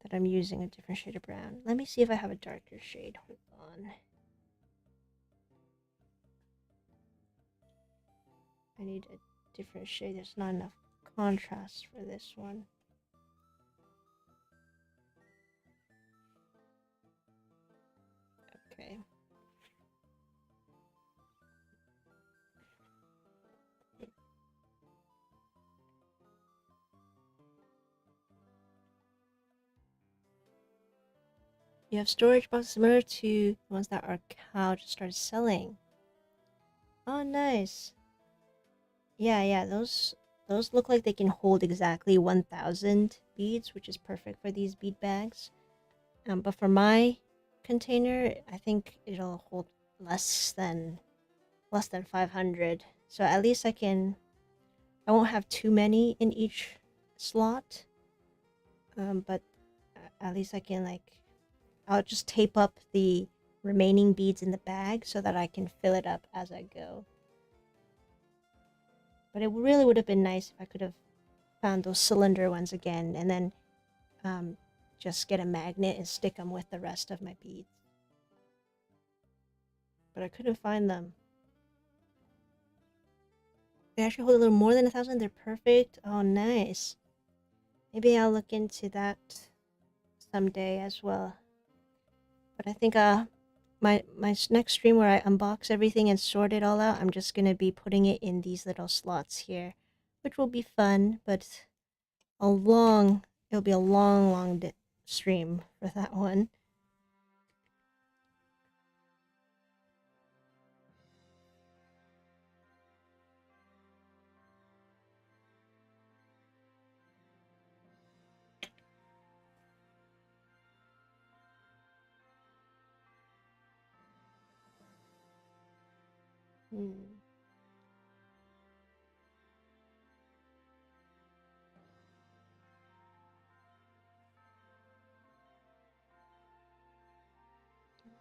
that I'm using a different shade of brown. Let me see if I have a darker shade. Hold on. I need a different shade. There's not enough contrast for this one. Okay. You have storage boxes similar to the ones that artkal just started selling. Oh, nice. Yeah, those look like they can hold exactly 1,000 beads, which is perfect for these bead bags. But for my container, I think it'll hold less than 500. So at least I won't have too many in each slot. But at least I can I'll just tape up the remaining beads in the bag so that I can fill it up as I go. But it really would have been nice if I could have found those cylinder ones again and then just get a magnet and stick them with the rest of my beads. But I couldn't find them. They actually hold a little more than 1,000. They're perfect. Oh, nice. Maybe I'll look into that someday as well. But I think my next stream where I unbox everything and sort it all out, I'm just gonna be putting it in these little slots here, which will be fun. But it'll be a long stream for that one.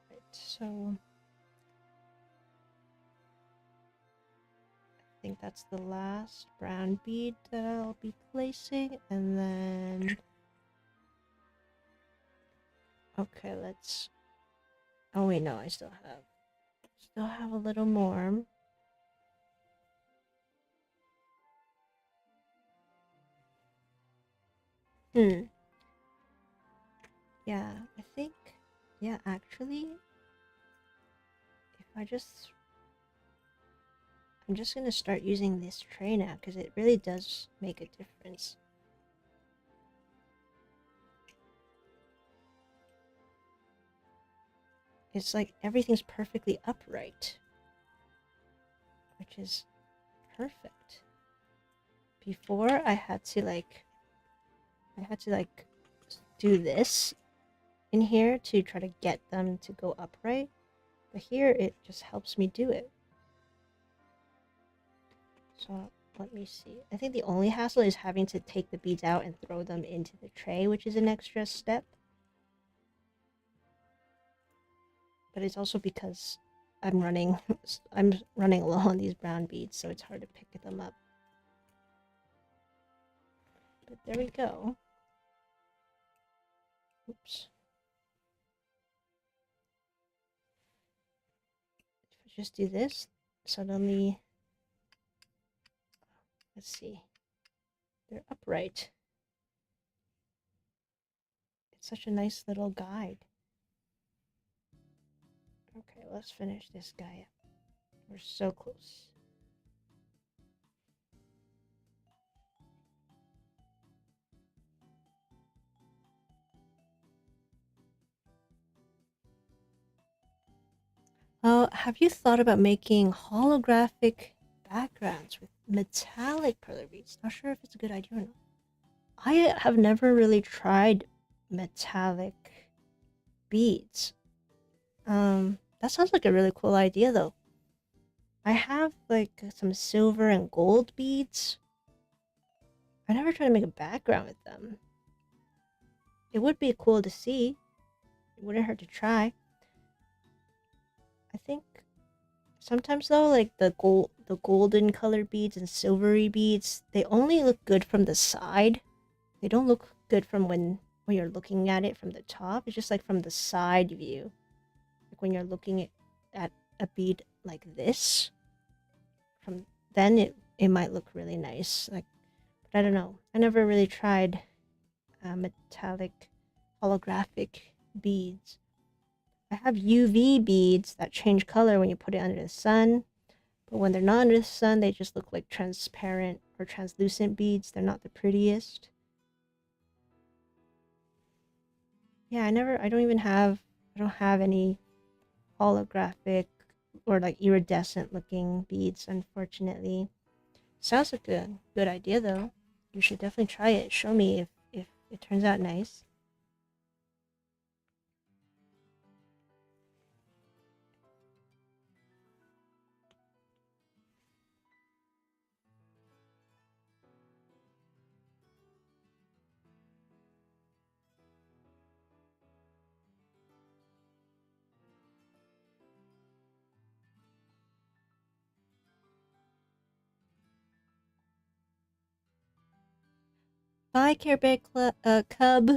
Right, so I think that's the last brown bead that I'll be placing, and then okay, let's. Oh wait, no, I still have a little more. Yeah, I think, yeah, actually, if I'm just gonna start using this tray now because it really does make a difference. it's like everything's perfectly upright, which is perfect. Before I had to like do this in here to try to get them to go upright, but here it just helps me do it. So let me see. I think the only hassle is having to take the beads out and throw them into the tray, which is an extra step. But it's also because I'm running low on these brown beads, so it's hard to pick them up. But there we go. Oops. If I just do this, suddenly, let's see, they're upright. It's such a nice little guide. Okay, let's finish this guy up. We're so close. Have you thought about making holographic backgrounds with metallic perler beads? Not sure if it's a good idea or not. I have never really tried metallic beads. That sounds like a really cool idea though. I have like some silver and gold beads. I never tried to make a background with them. It would be cool to see. It wouldn't hurt to try. I think sometimes though, like the golden color beads and silvery beads, they only look good from the side. They don't look good from when you're looking at it from the top. It's just like from the side view. Like when you're looking at a bead like this, from then it might look really nice. Like, but I don't know. I never really tried metallic holographic beads. I have UV beads that change color when you put it under the sun, but when they're not under the sun, they just look like transparent or translucent beads. They're not the prettiest. Yeah, I don't have any holographic or like iridescent looking beads, unfortunately. Sounds like a good idea though. You should definitely try it. Show me if it turns out nice. Bye, Care Bear Cub.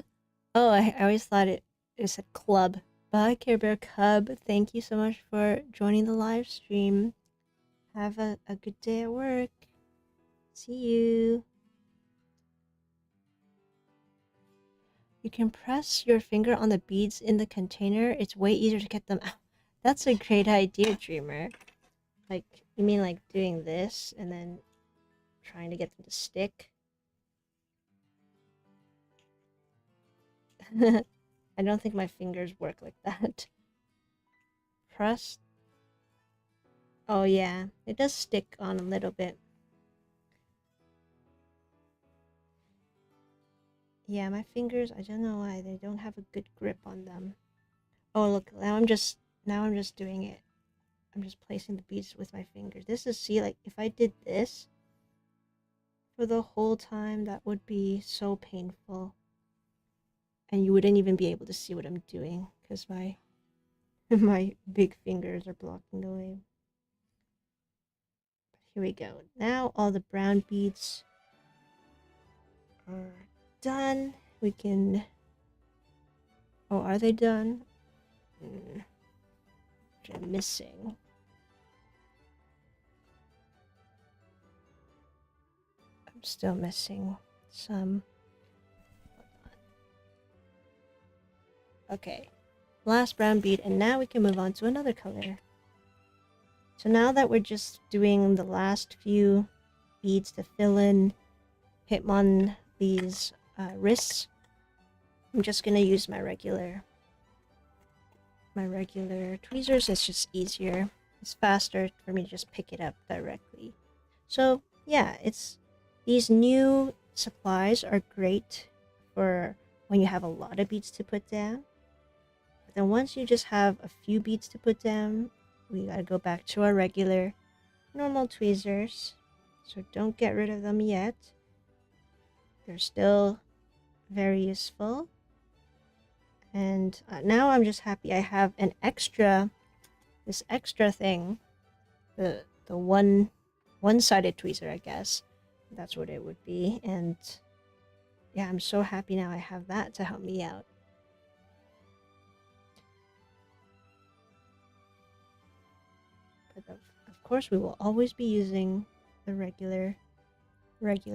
Oh, I always thought it said club. Bye, Care Bear Cub. Thank you so much for joining the live stream. Have a good day at work. See you. You can press your finger on the beads in the container. It's way easier to get them out. That's a great idea, Dreamer. Like, you mean like doing this and then trying to get them to stick? I don't think my fingers work like that. Press. Oh yeah, it does stick on a little bit. Yeah, my fingers, I don't know why, they don't have a good grip on them. Oh look, now I'm just doing it. I'm just placing the beads with my fingers. This is, see, like if I did this for the whole time, that would be so painful. And you wouldn't even be able to see what I'm doing because my my big fingers are blocking the way. But here we go. Now all the brown beads are done. We can... Oh, are they done? Which I'm missing. I'm still missing some. Okay, last brown bead, and now we can move on to another color. So now that we're just doing the last few beads to fill in Hitmonlee's wrists, I'm just gonna use my regular my regular tweezers. It's just easier. It's faster for me to just pick it up directly. So yeah, these new supplies are great for when you have a lot of beads to put down. But then once you just have a few beads to put down, we gotta go back to our regular normal tweezers. So don't get rid of them yet. They're still very useful. And now I'm just happy I have an this extra thing, the one-sided tweezer, I guess. That's what it would be. And yeah, I'm so happy now I have that to help me out. But of course, we will always be using the regular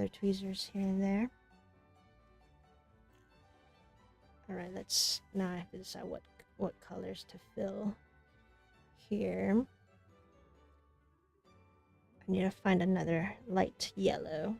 tweezers here and there. All right, now I have to decide what colors to fill here. I need to find another light yellow.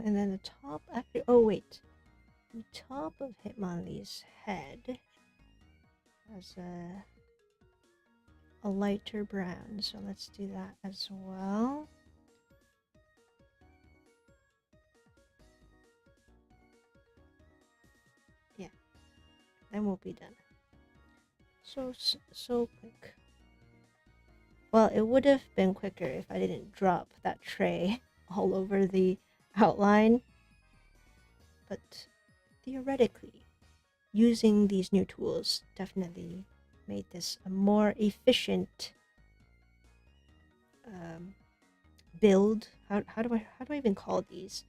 And then the top after. Oh wait, the top of Hitmonlee's head has a lighter brown, so let's do that as well. Yeah, then we'll be done. So quick. Well, it would have been quicker if I didn't drop that tray all over the outline. But theoretically, using these new tools definitely made this a more efficient build. How do I even call these?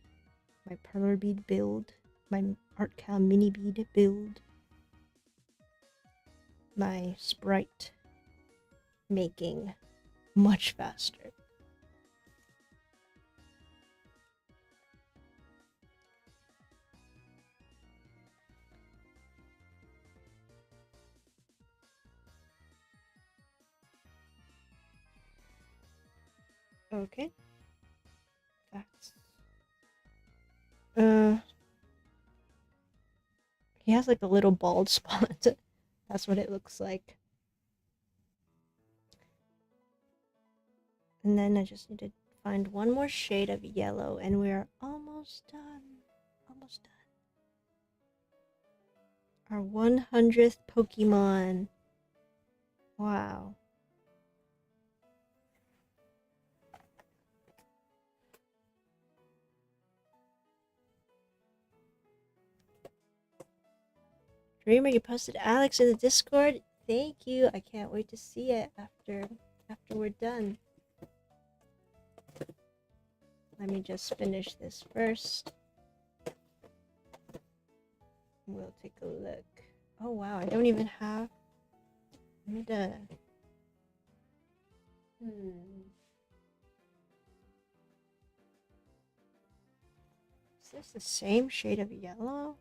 My Perler bead build, my artkal mini bead build, my sprite making much faster. Okay. That's he has like a little bald spot. That's what it looks like. And then I just need to find one more shade of yellow and we're almost done. Almost done. Our 100th Pokemon. Wow. Dreamer, you posted Alex in the Discord. Thank you. I can't wait to see it after we're done. Let me just finish this first. We'll take a look. Oh wow, I don't even have. Let me Is this the same shade of yellow?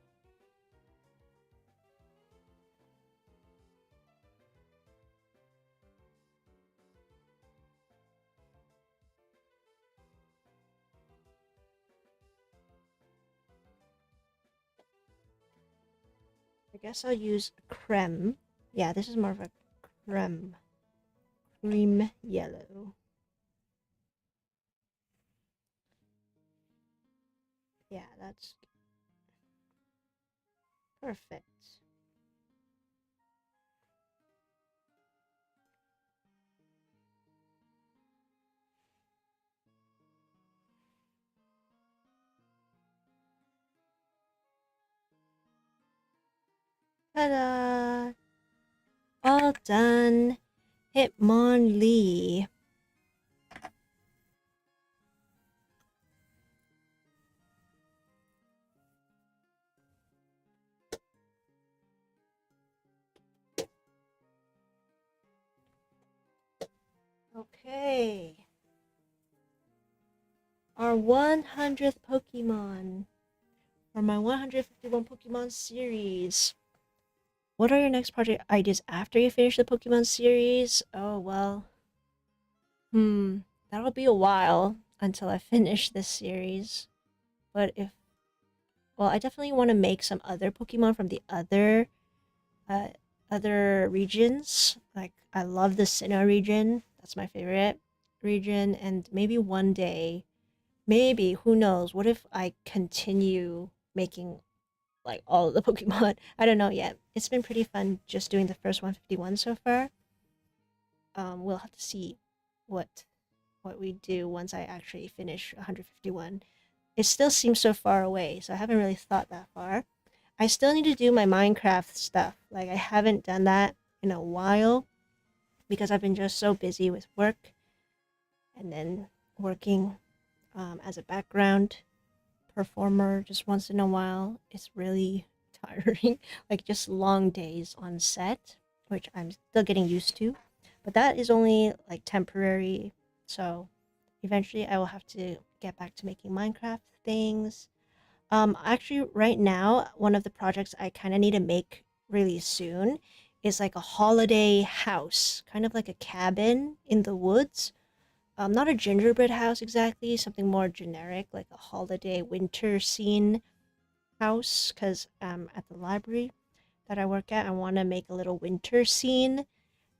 I guess I'll use creme. Yeah, this is more of a cream yellow. Yeah, that's perfect. Ta-da! All done. Hitmonlee. Okay. Our 100th Pokemon for my 151 Pokemon series. What are your next project ideas after you finish the Pokemon series? Oh, well. That'll be a while until I finish this series. But well, I definitely want to make some other Pokemon from the uh, other regions. Like, I love the Sinnoh region. That's my favorite region. And maybe one day, maybe, who knows, what if I continue making like all of the Pokemon? I don't know yet. It's been pretty fun just doing the first 151 so far. We'll have to see what we do once I actually finish 151. It still seems so far away, so I haven't really thought that far. I still need to do my Minecraft stuff. Like, I haven't done that in a while because I've been just so busy with work and then working as a background performer just once in a while. It's really tiring. Like, just long days on set, which I'm still getting used to. But that is only like temporary. So eventually I will have to get back to making Minecraft things. Actually, right now, one of the projects I kind of need to make really soon is like a holiday house, kind of like a cabin in the woods. Not a gingerbread house exactly, something more generic, like a holiday winter scene house. Because at the library that I work at, I want to make a little winter scene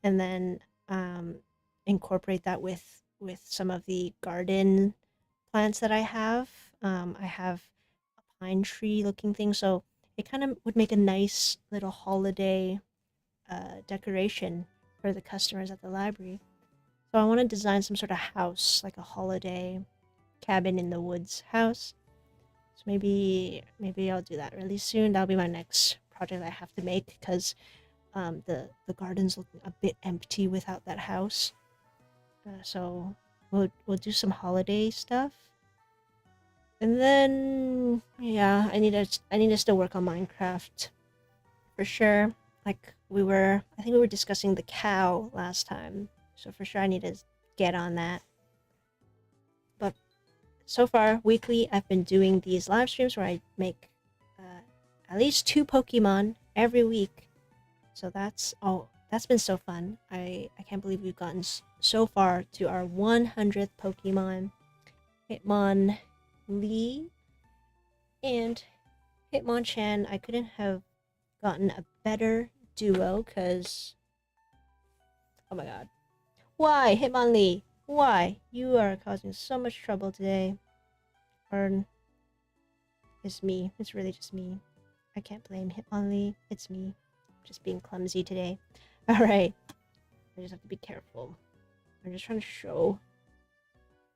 and then um, incorporate that with some of the garden plants that I have. I have a pine tree looking thing, so it kind of would make a nice little holiday decoration for the customers at the library. So I want to design some sort of house, like a holiday cabin in the woods house. So maybe I'll do that really soon. That'll be my next project I have to make because the garden's looking a bit empty without that house. So we'll do some holiday stuff, and then yeah, I need to still work on Minecraft for sure. Like I think we were discussing the cow last time, so for sure I need to get on that. But so far, weekly, I've been doing these live streams where I make at least 2 Pokemon every week. So that's been so fun. I can't believe we've gotten so far to our 100th Pokemon, Hitmonlee and Hitmonchan. I couldn't have gotten a better duo because, oh my god, why Hitmonlee? Why you are causing so much trouble today? Or it's me. It's really just me. I can't blame Hitmonlee. It's me, just being clumsy today. All right. I just have to be careful. I'm just trying to show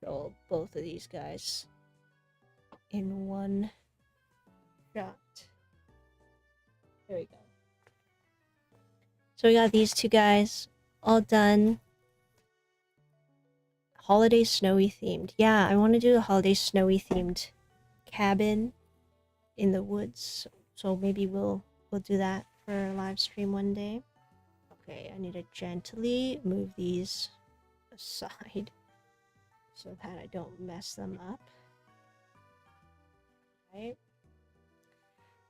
both of these guys in one shot. There we go. So we got these two guys all done. Holiday snowy themed. Yeah, I want to do a holiday snowy themed cabin in the woods. So maybe we'll do that for a live stream one day. Okay, I need to gently move these aside so that I don't mess them up. Right.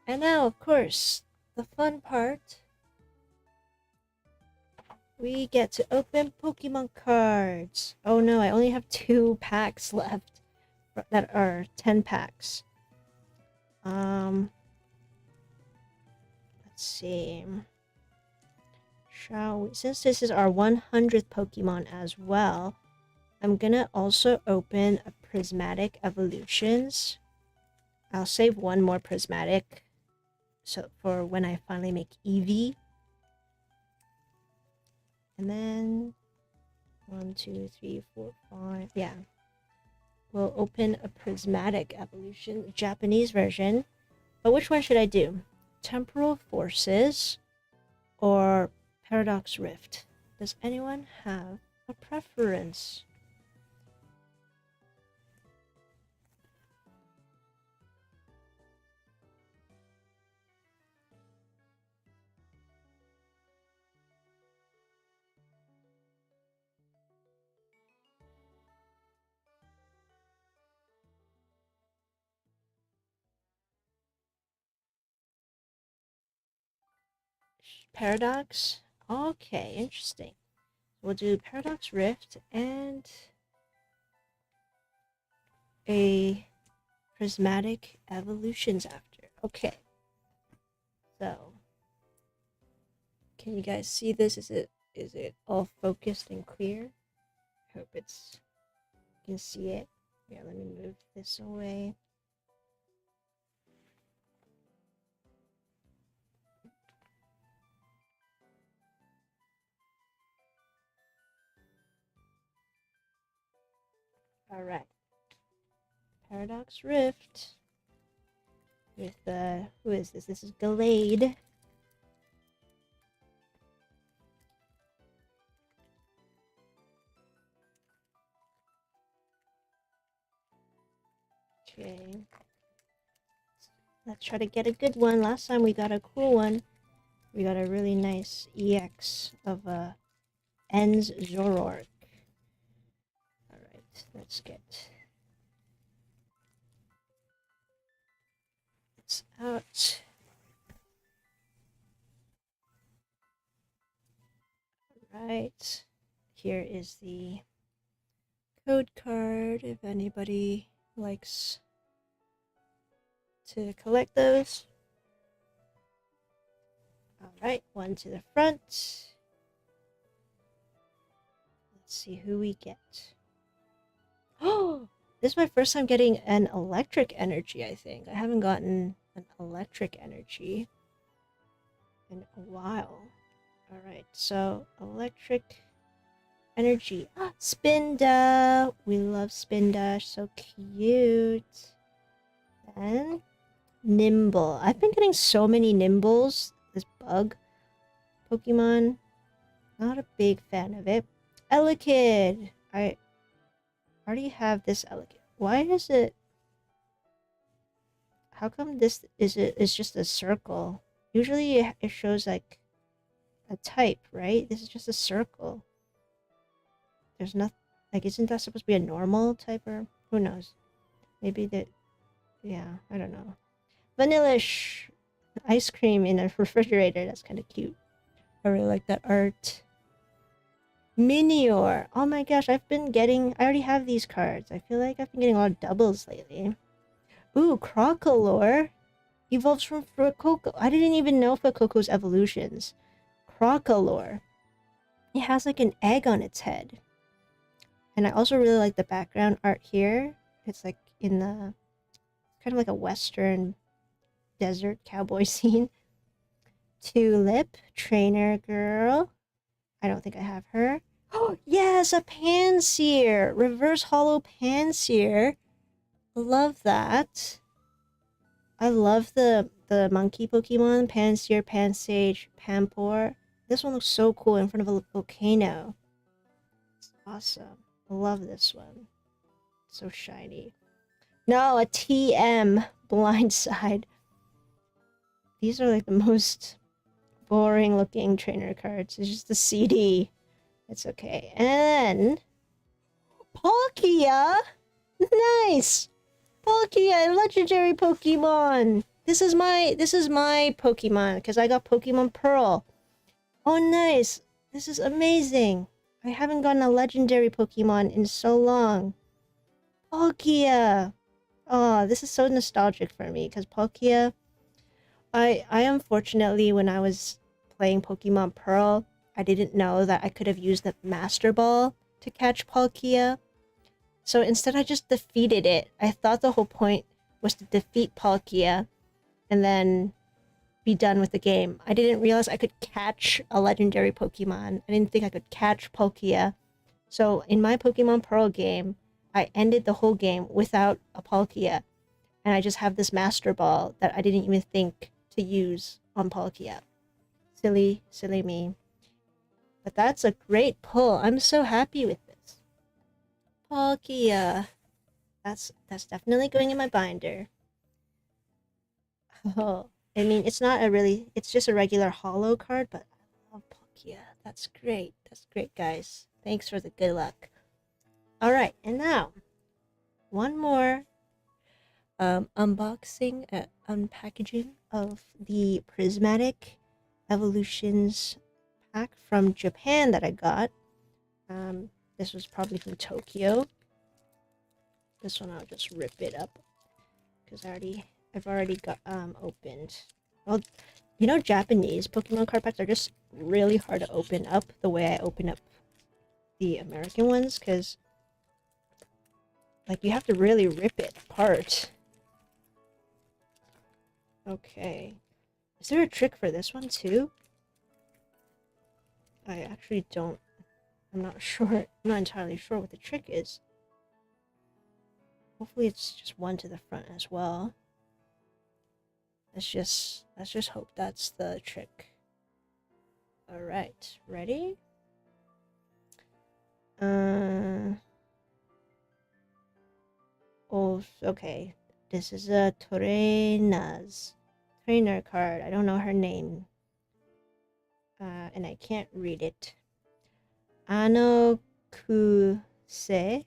And now, of course, the fun part. We get to open Pokemon cards. Oh no, I only have 2 packs left that are 10 packs. Let's see. Shall we? Since this is our 100th Pokemon as well, I'm gonna also open a Prismatic Evolutions. I'll save one more Prismatic so for when I finally make Eevee. And then 1, 2, 3, 4, 5. Yeah. We'll open a Prismatic Evolution, Japanese version. But which one should I do? Temporal Forces or Paradox Rift? Does anyone have a preference? Paradox. Okay, interesting. We'll do Paradox Rift and a Prismatic Evolutions after. Okay. So, can you guys see this? Is it all focused and clear? I hope it's you can see it. Here, let me move this away. All right. Paradox Rift with who is this? This is Glade. Okay. Let's try to get a good one. Last time we got a cool one. We got a really nice EX of En's Zoroark. Alright, let's get this out. Alright. Here is the code card if anybody likes to collect those. Alright, one to the front. Let's see who we get. Oh, this is my first time getting an electric energy, I think. I haven't gotten an electric energy in a while. Alright, so electric energy. Spinda! We love Spinda, so cute. And Nimble. I've been getting so many Nimbles, this bug Pokemon. Not a big fan of it. Elekid! I already have this Elekid. Why is it... How come this is just a circle? Usually it shows like a type, right? This is just a circle. There's nothing... Like, isn't that supposed to be a normal type or... Who knows? Maybe that... Yeah, I don't know. Vanillish! Ice cream in a refrigerator. That's kind of cute. I really like that art. Minior. Oh my gosh, I've been getting... I already have these cards. I feel like I've been getting a lot of doubles lately. Ooh, Crocolore. Evolves from Fuecoco. I didn't even know Fuecoco's evolutions. Crocolore. It has like an egg on its head. And I also really like the background art here. It's like in the... kind of like a western desert cowboy scene. Tulip. Trainer girl. I don't think I have her. Oh, yes, a Panseer. Reverse Hollow Panseer. Love that. I love the monkey Pokemon. Panseer, Pansage, Pampor. This one looks so cool in front of a volcano. It's awesome. I love this one. So shiny. No, a TM. Blindside. These are like the most boring looking trainer cards. It's just a CD. It's okay. And Palkia! Nice! Palkia, legendary Pokemon! This is my Pokemon, because I got Pokemon Pearl. Oh, nice! This is amazing! I haven't gotten a legendary Pokemon in so long. Palkia! Oh, this is so nostalgic for me, because Palkia... I unfortunately, when I was playing Pokemon Pearl, I didn't know that I could have used the Master Ball to catch Palkia. So instead I just defeated it. I thought the whole point was to defeat Palkia and then be done with the game. I didn't realize I could catch a legendary Pokemon. I didn't think I could catch Palkia. So in my Pokemon Pearl game, I ended the whole game without a Palkia. And I just have this Master Ball that I didn't even think to use on Palkia. Silly me. But that's a great pull. I'm so happy with this. Palkia. That's definitely going in my binder. Oh, I mean, it's not a really... It's just a regular hollow card, but I love Palkia. That's great. That's great, guys. Thanks for the good luck. Alright, and now, one more unboxing, unpackaging of the prismatic Evolutions pack from Japan that I got. This was probably from Tokyo. This one I'll just rip it up because I've already got opened. Well, you know, Japanese Pokemon card packs are just really hard to open up the way I open up the American ones, because like you have to really rip it apart. Okay. Is there a trick for this one too? I actually don't. I'm not sure. I'm not entirely sure what the trick is. Hopefully it's just one to the front as well. Let's just hope that's the trick. Alright, ready? Oh, okay. This is a trainer card. I don't know her name. And I can't read it. Ano Kuse.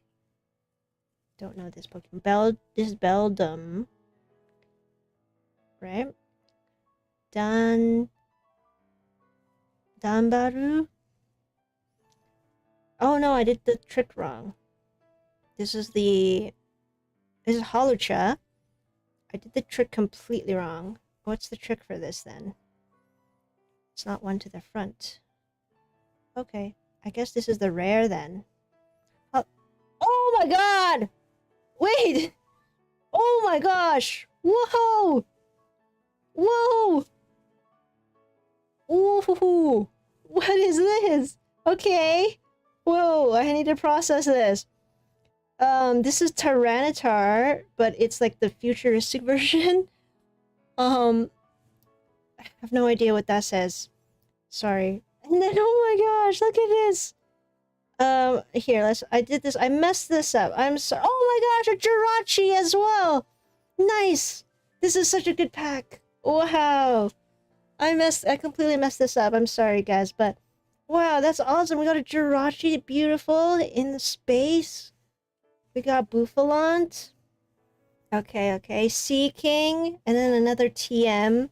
Don't know this Pokemon. This is Beldum. Right? Danbaru? Oh no, I did the trick wrong. This is Holucha. I did the trick completely wrong. What's the trick for this then? It's not one to the front. Okay, I guess this is the rare then. Oh my god! Wait! Oh my gosh! Whoa! Whoa! Ooh! What is this? Okay. Whoa, I need to process this. This is Tyranitar, but it's like the futuristic version. I have no idea what that says. Sorry. And then, oh my gosh, look at this. Here, I messed this up. I'm sorry. Oh my gosh, a Jirachi as well. Nice. This is such a good pack. Wow. I completely messed this up. I'm sorry, guys, but wow, that's awesome. We got a Jirachi, beautiful, in the space. We got Buffalant. Okay. Sea King, and then another TM.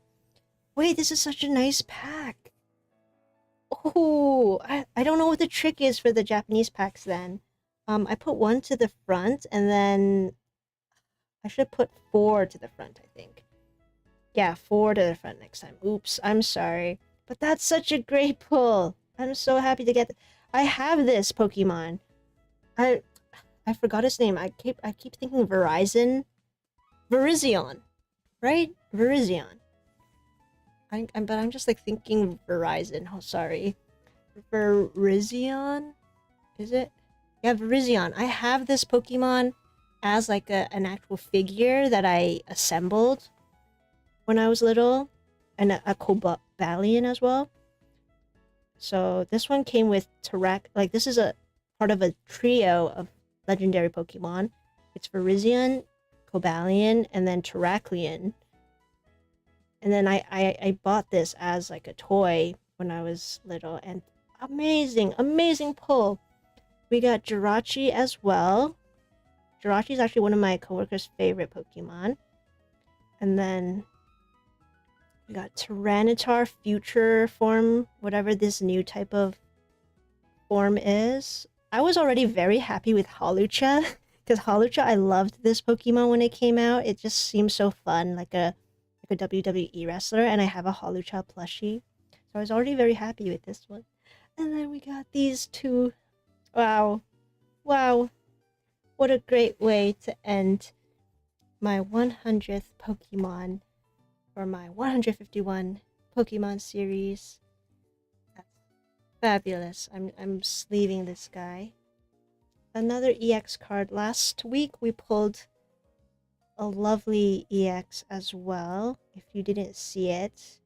Wait, this is such a nice pack. Oh, I don't know what the trick is for the Japanese packs then. I put one to the front, and then I should put 4 to the front, I think. Yeah, 4 to the front next time. Oops, I'm sorry. But that's such a great pull. I'm so happy to get I have this Pokemon. I forgot his name. I keep thinking Virizion, right? Virizion. But I'm just like thinking Verizon. Oh, sorry. Virizion? Is it? Yeah, Virizion. I have this Pokemon as like an actual figure that I assembled when I was little, and a Cobalion as well. So this one came with like this is a part of a trio of legendary Pokemon. It's Virizion, Cobalion, and then Terracleon. And then I bought this as like a toy when I was little, and amazing pull. We got Jirachi as well. Jirachi is actually one of my coworkers' favorite Pokemon. And then we got Tyranitar future form, whatever this new type of form is. I was already very happy with Holucha, because Holucha, I loved this Pokemon when it came out. It just seemed so fun, like a WWE wrestler, and I have a Holucha plushie. So I was already very happy with this one. And then we got these two. Wow. What a great way to end my 100th Pokemon, for my 151 Pokemon series. That's fabulous. I'm sleeving this guy. Another EX card. Last week we pulled a lovely EX as well. If you didn't see it,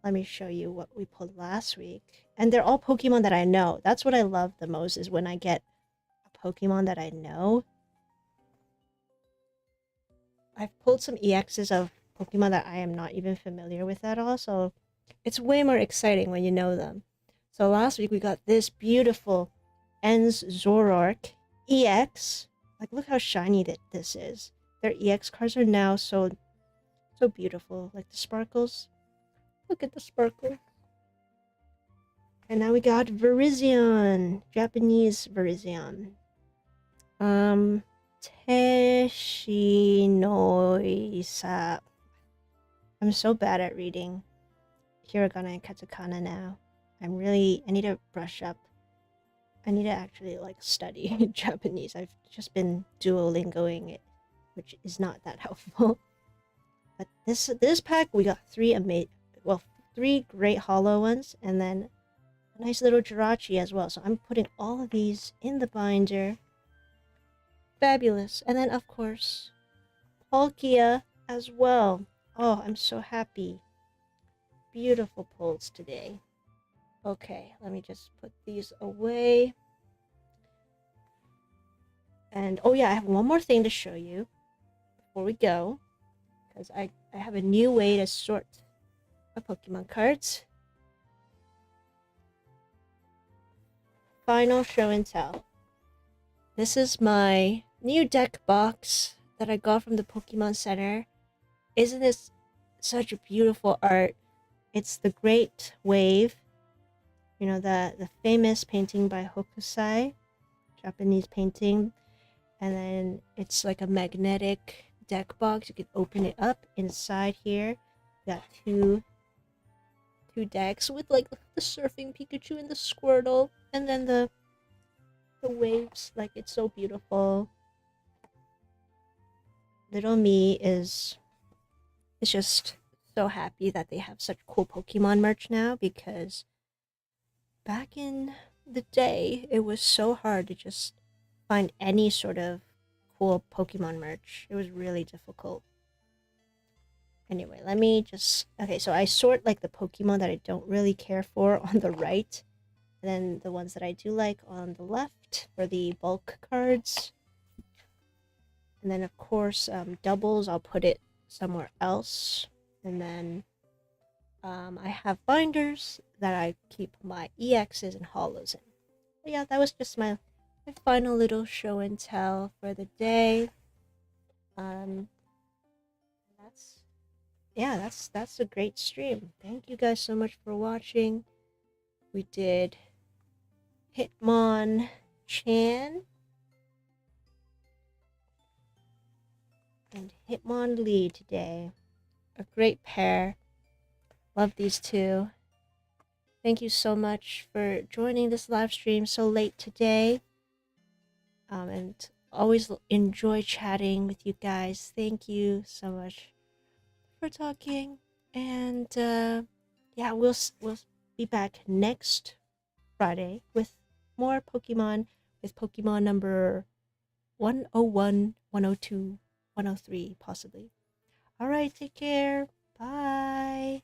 let me show you what we pulled last week. And they're all Pokemon that I know. That's what I love the most, is when I get a Pokemon that I know. I've pulled some EXs of Pokemon that I am not even familiar with at all, so it's way more exciting when you know them. So last week we got this beautiful Ens Zoroark EX. Like, look how shiny that this is. Their EX cards are now so beautiful. Like the sparkles. Look at the sparkle. And now we got Virizion. Japanese Virizion. Teshinoi-sa. I'm so bad at reading hiragana and katakana now. I need to brush up. I need to actually like study Japanese. I've just been Duolingoing it, which is not that helpful. But this pack we got three great hollow ones, and then a nice little Jirachi as well. So I'm putting all of these in the binder. Fabulous. And then of course Palkia as well. Oh, I'm so happy. Beautiful pulls today. Okay, let me just put these away. And oh yeah, I have one more thing to show you before we go, because I have a new way to sort my Pokemon cards. Final show and tell. This is my new deck box that I got from the Pokemon Center. Isn't this such a beautiful art? It's the Great Wave. You know, the famous painting by Hokusai, Japanese painting. And then it's like a magnetic deck box. You can open it up. Inside here, we got two decks with like the surfing Pikachu and the Squirtle, and then the waves. Like, it's so beautiful. Little me is just so happy that they have such cool Pokemon merch now, because back in the day it was so hard to just find any sort of cool Pokemon merch. It was really difficult. Anyway, let me just... Okay, so I sort like the Pokemon that I don't really care for on the right, and then the ones that I do like on the left for the bulk cards. And then of course, doubles, I'll put it somewhere else. And then I have binders that I keep my EXs and hollows in. But yeah, that was just my final little show and tell for the day. That's a great stream. Thank you guys so much for watching. We did Hitmonchan and Hitmonlee today. A great pair. Love these two. Thank you so much for joining this live stream so late today. And always enjoy chatting with you guys. Thank you so much for talking. And yeah, we'll be back next Friday with more Pokemon, with Pokemon number 101, 102, 103 possibly. All right, take care. Bye.